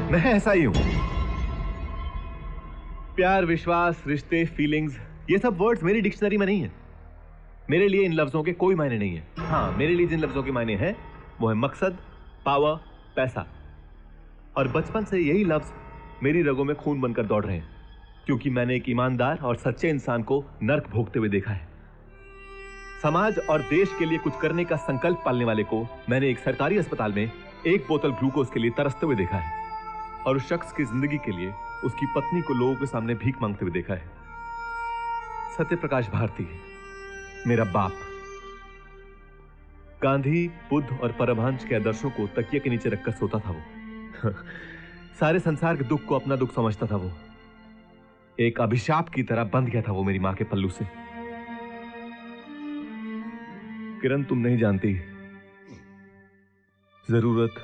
मैं ऐसा ही हूं। प्यार, विश्वास, रिश्ते, फीलिंग्स, ये सब वर्ड्स मेरी डिक्शनरी में नहीं है। मेरे लिए इन लफ्जों के कोई मायने नहीं है। हाँ, मेरे लिए जिन लफ्जों के मायने हैं वो है मकसद, पावर, पैसा। और बचपन से यही लफ्ज मेरी रगों में खून बनकर दौड़ रहे हैं, क्योंकि मैंने एक ईमानदार और सच्चे इंसान को नर्क भोगते हुए देखा है। समाज और देश के लिए कुछ करने का संकल्प पालने वाले को मैंने एक सरकारी अस्पताल में एक बोतल ग्लूकोज के लिए तरसते हुए देखा है, और उस शख्स की जिंदगी के लिए उसकी पत्नी को लोगों के सामने भीख मांगते हुए देखा है। सत्यप्रकाश भारती, मेरा बाप। गांधी, बुद्ध और परमहंस के आदर्शों को तकिए के नीचे रखकर सोता था वो। सारे संसार के दुख को अपना दुख समझता था वो। एक अभिशाप की तरह बंध गया था वो मेरी मां के पल्लू से। किरण, तुम नहीं जानती, जरूरत,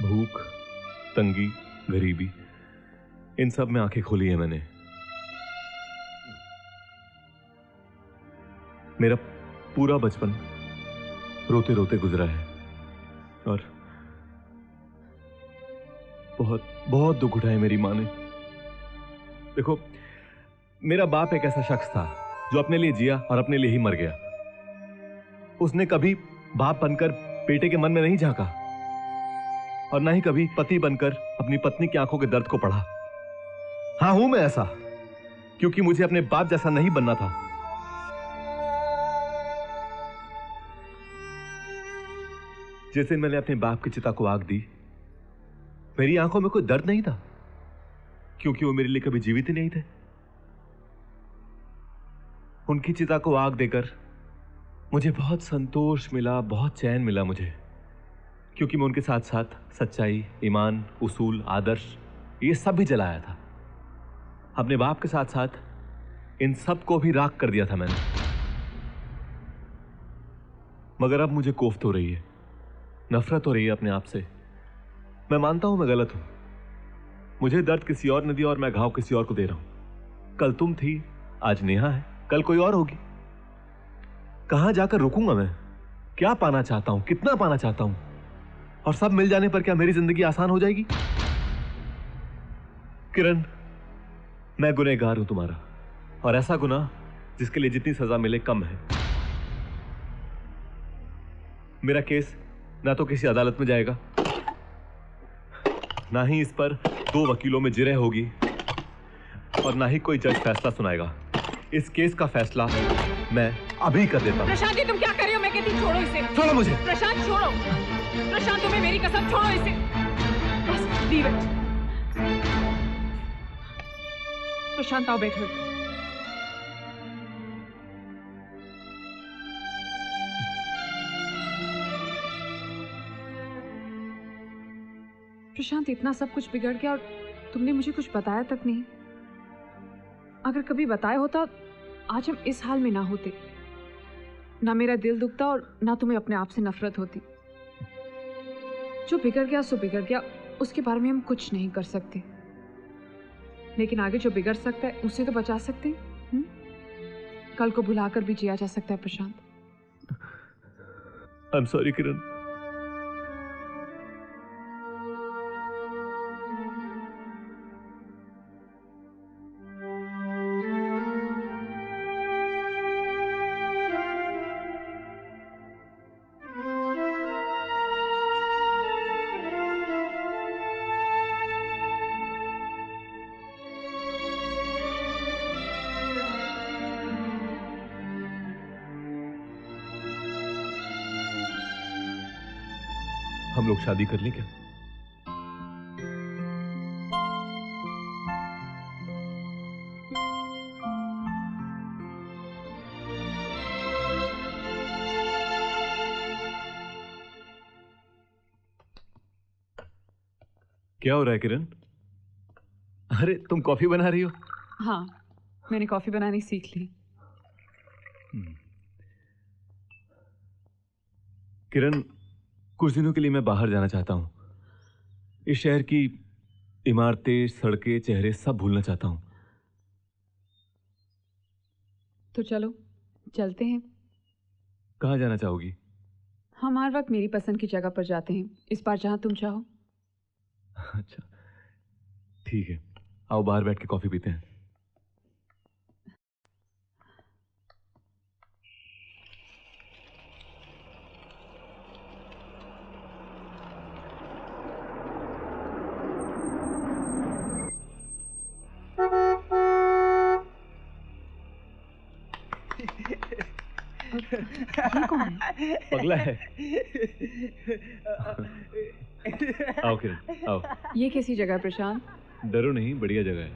भूख, तंगी, गरीबी, इन सब में आंखें खोली है मैंने। मेरा पूरा बचपन रोते रोते गुजरा है, और बहुत बहुत दुख उठाए मेरी मां ने। देखो, मेरा बाप एक ऐसा शख्स था जो अपने लिए जिया और अपने लिए ही मर गया। उसने कभी बाप बनकर बेटे के मन में नहीं झांका, और ना ही कभी पति बनकर अपनी पत्नी की आंखों के दर्द को पढ़ा। हाँ, हूं मैं ऐसा क्योंकि मुझे अपने बाप जैसा नहीं बनना था। जिस दिन मैंने अपने बाप की चिता को आग दी, मेरी आंखों में कोई दर्द नहीं था, क्योंकि वो मेरे लिए कभी जीवित ही नहीं थे। उनकी चिता को आग देकर मुझे बहुत संतोष मिला, बहुत चैन मिला मुझे, क्योंकि मैं उनके साथ साथ सच्चाई, ईमान, उसूल, आदर्श, ये सब भी जलाया था। अपने बाप के साथ साथ इन सब को भी राख कर दिया था मैंने। मगर अब मुझे कोफ्त हो रही है, नफरत हो रही है अपने आप से। मैं मानता हूं मैं गलत हूं। मुझे दर्द किसी और ने दिया और मैं घाव किसी और को दे रहा हूं। कल तुम थी, आज नेहा है, कल कोई और होगी। कहां जाकर रुकूंगा मैं? क्या पाना चाहता हूं, कितना पाना चाहता हूं, और सब मिल जाने पर क्या मेरी जिंदगी आसान हो जाएगी? किरण, मैं गुनहगार हूं तुम्हारा, और ऐसा गुनाह जिसके लिए जितनी सजा मिले कम है। मेरा केस ना तो किसी अदालत में जाएगा, ना ही इस पर 2 वकीलों में जिरह होगी, और ना ही कोई जज फैसला सुनाएगा। इस केस का फैसला मैं अभी कर देता हूं। प्रशांत जी, तुम क्या कर रहे हो? मैं कहती हूं छोड़ो इसे। छोड़ो मुझे। प्रशांत, छोड़ो। प्रशांत, तुम्हें मेरी कसम, छोड़ो इसे। बस, लीव इट। प्रशांत, आओ बैठो। प्रशांत, इतना सब कुछ बिगड़ गया और तुमने मुझे कुछ बताया तक नहीं। अगर कभी बताया होता, आज हम इस हाल में ना होते। ना मेरा दिल दुखता और ना तुम्हें अपने आप से नफरत होती। जो बिगड़ गया सो बिगड़ गया, उसके बारे में हम कुछ नहीं कर सकते, लेकिन आगे जो बिगड़ सकता है उसे तो बचा सकते हैं। कल को भुलाकर भी जिया जा सकता है प्रशांत। आई एम सॉरी किरण। हम लोग शादी कर लें क्या? क्या हो रहा है किरण? अरे, तुम कॉफी बना रही हो? हाँ, मैंने कॉफी बनानी सीख ली। किरण, कुछ दिनों के लिए मैं बाहर जाना चाहता हूं। इस शहर की इमारतें, सड़कें, चेहरे सब भूलना चाहता हूं। तो चलो, चलते हैं। कहाँ जाना चाहोगी? हम हर वक्त मेरी पसंद की जगह पर जाते हैं, इस बार जहां तुम चाहो। अच्छा, ठीक है, आओ बाहर बैठ के कॉफी पीते हैं। पगला है। आओ किरण, आओ। ये कैसी जगह है प्रशांत? डरो नहीं, बढ़िया जगह है।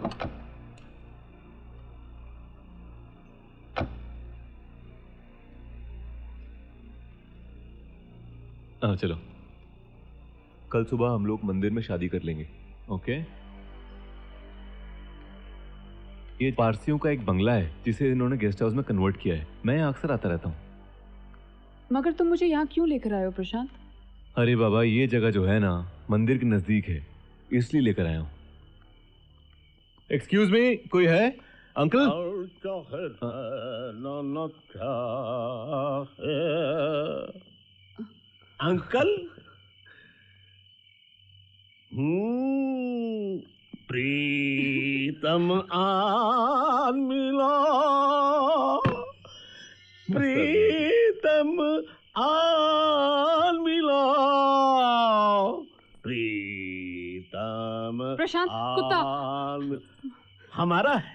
आओ चलो, कल सुबह हम लोग मंदिर में शादी कर लेंगे, ओके? ये पारसियों का एक बंगला है जिसे इन्होंने गेस्ट हाउस में कन्वर्ट किया है। मैं यहाँ अक्सर आता रहता हूँ। मगर तुम मुझे यहाँ क्यों लेकर आए हो प्रशांत? अरे बाबा, ये जगह जो है ना मंदिर के नजदीक है, इसलिए लेकर आया हूँ। एक्सक्यूज मी, कोई है? अंकल? अंकल? प्रीतम आन मिला, प्रीतम आन मिला, प्रीतम प्रशांत, कुत्ता हमारा है।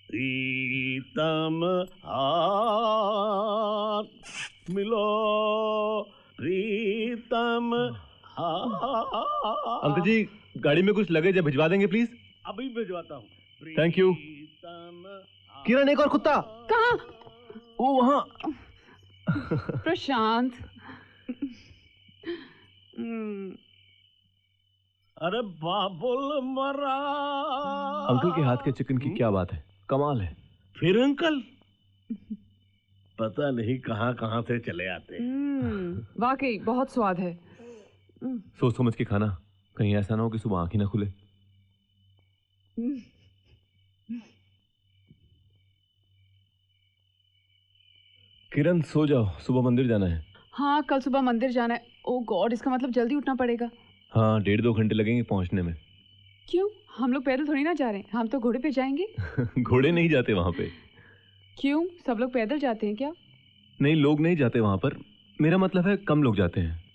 प्रीतम आन मिलो, प्रीतम अंकल जी, गाड़ी में कुछ लगेज है, भिजवा देंगे प्लीज? अभी भिजवाता हूँ। थैंक यू। किरण, एक और कुत्ता। कहाँ? वो वहाँ। प्रशांत। अरे बाबुल मरा। अंकल के हाथ के चिकन की क्या बात है, कमाल है। फिर अंकल पता नहीं कहाँ कहाँ से चले आते। वाकई बहुत स्वाद है। सोच समझ के खाना, कहीं ऐसा ना हो कि सुबह आँख ही ना खुले। किरण सो जाओ, सुबह मंदिर जाना है। हाँ, कल सुबह मंदिर जाना है। ओह गॉड, इसका मतलब जल्दी उठना पड़ेगा। हाँ, 1.5-2 घंटे लगेंगे पहुंचने में। क्यों? हम लोग पैदल थोड़ी ना जा रहे हैं, हम तो घोड़े पे जाएंगे। घोड़े नहीं जाते वहां पे। क्यों? सब लोग पैदल जाते हैं क्या? नहीं, लोग नहीं जाते वहां पर। मेरा मतलब है कम लोग जाते हैं।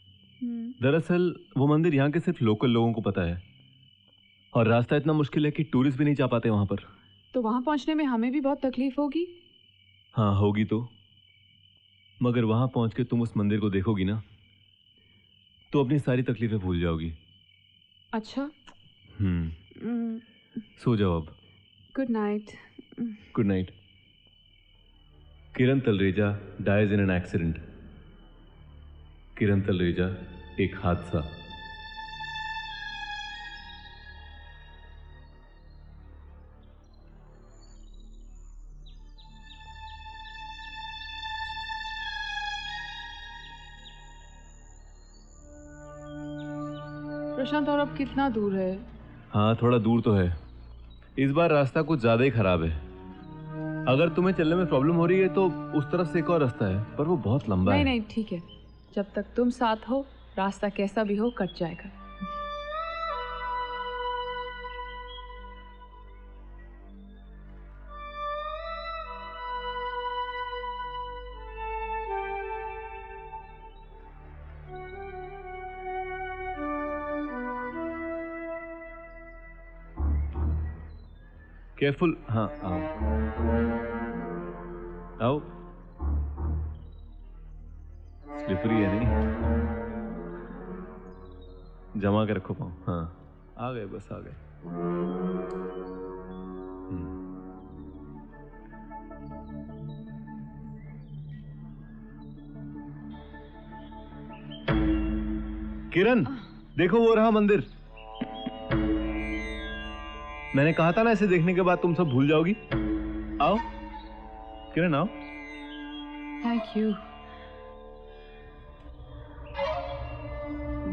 दरअसल वो मंदिर यहाँ के सिर्फ लोकल लोगों को पता है, और रास्ता इतना मुश्किल है कि टूरिस्ट भी नहीं जा पाते वहां पर। तो वहां पहुंचने में हमें भी बहुत तकलीफ होगी। हाँ होगी तो, मगर वहां पहुंच के तुम उस मंदिर को देखोगी ना तो अपनी सारी तकलीफें भूल जाओगी। अच्छा। सो जाओ अब। Good night. Good night. Kiran Talreja dies in an accident. Kiran Talreja, एक हादसा। प्रशांत, और अब कितना दूर है? हाँ, थोड़ा दूर तो है। इस बार रास्ता कुछ ज्यादा ही खराब है। अगर तुम्हें चलने में प्रॉब्लम हो रही है तो उस तरफ से एक और रास्ता है, पर वो बहुत लंबा है। नहीं, ठीक है। जब तक तुम साथ हो, रास्ता कैसा भी हो कट जाएगा। केयरफुल। हाँ, आओ आओ। स्लिपरी है नहीं, जमा के रखो पाँव। हाँ, आ गए, बस आ गए। किरण, देखो वो रहा मंदिर। मैंने कहा था ना, इसे देखने के बाद तुम सब भूल जाओगी। आओ किरण, आओ। Thank you.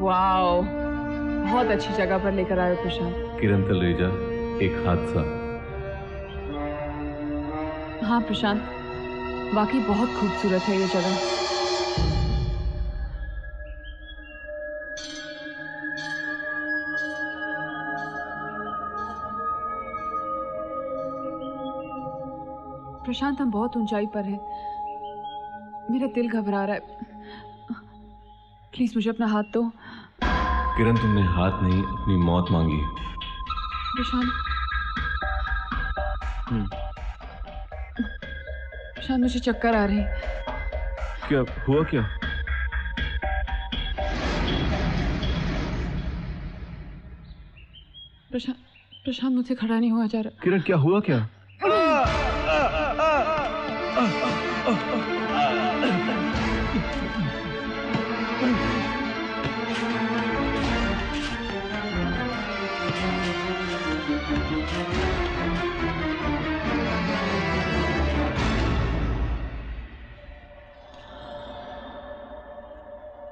वाओ, बहुत अच्छी जगह पर लेकर आए हो प्रशांत। किरण तलरेजा, एक हादसा। हाँ प्रशांत, वाकई बहुत खूबसूरत है ये जगह। प्रशांत, हम बहुत ऊंचाई पर हैं। मेरा दिल घबरा रहा है। प्लीज मुझे अपना हाथ दो। किरण, तुमने हाथ नहीं अपनी मौत मांगी है। प्रशांत, प्रशांत मुझे चक्कर आ रहे हैं। क्या हुआ क्या? प्रशांत मुझसे खड़ा नहीं हुआ जा रहा। किरण, क्या हुआ क्या?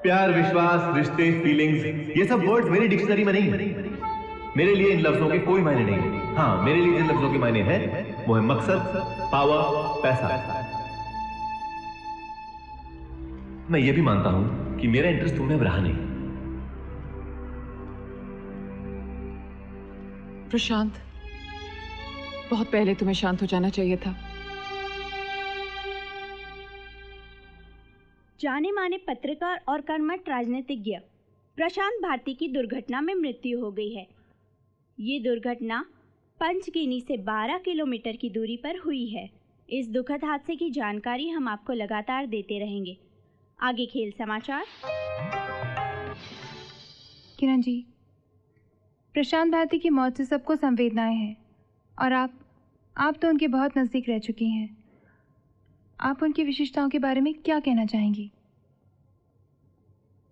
प्यार, विश्वास, रिश्ते, फीलिंग्स, ये सब वर्ड्स मेरी डिक्शनरी में नहीं है। मेरे लिए इन लफ्जों के कोई मायने नहीं है। हाँ, मेरे लिए जिन लफ्जों के मायने हैं वो है मकसद, पावर, पैसा। मैं ये भी मानता हूं कि मेरा इंटरेस्ट तुमने अब रहा नहीं। प्रशांत, बहुत पहले तुम्हें शांत हो जाना चाहिए था। जाने माने पत्रकार और कर्मठ राजनीतिज्ञ प्रशांत भारती की दुर्घटना में मृत्यु हो गई है। ये दुर्घटना पंचगिनी से 12 किलोमीटर की दूरी पर हुई है। इस दुखद हादसे की जानकारी हम आपको लगातार देते रहेंगे। आगे खेल समाचार। किरण जी, प्रशांत भारती की मौत से सबको संवेदनाएं हैं और आप तो उनके बहुत नज़दीक रह चुकी हैं। आप उनकी विशेषताओं के बारे में क्या कहना चाहेंगी?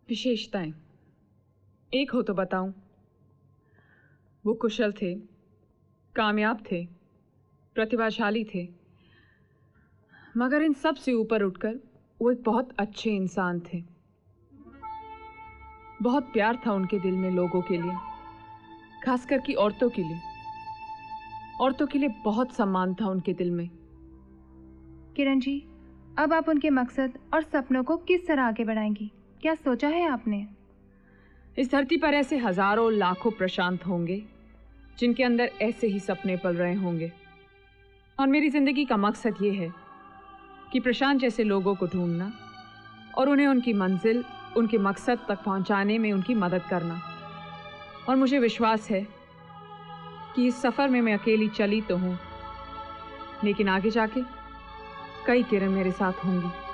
विशेषताएं एक हो तो बताऊं। वो कुशल थे, कामयाब थे, प्रतिभाशाली थे, मगर इन सब से ऊपर उठकर वो एक बहुत अच्छे इंसान थे। बहुत प्यार था उनके दिल में लोगों के लिए, खासकर कि औरतों के लिए। औरतों के लिए बहुत सम्मान था उनके दिल में। किरण जी, अब आप उनके मकसद और सपनों को किस तरह आगे बढ़ाएंगी? क्या सोचा है आपने? इस धरती पर ऐसे हजारों लाखों प्रशांत होंगे जिनके अंदर ऐसे ही सपने पल रहे होंगे, और मेरी जिंदगी का मकसद ये है कि प्रशांत जैसे लोगों को ढूंढना और उन्हें उनकी मंजिल, उनके मकसद तक पहुंचाने में उनकी मदद करना। और मुझे विश्वास है कि इस सफ़र में मैं अकेली चली तो हूँ, लेकिन आगे जाके कई किरण मेरे साथ होंगी।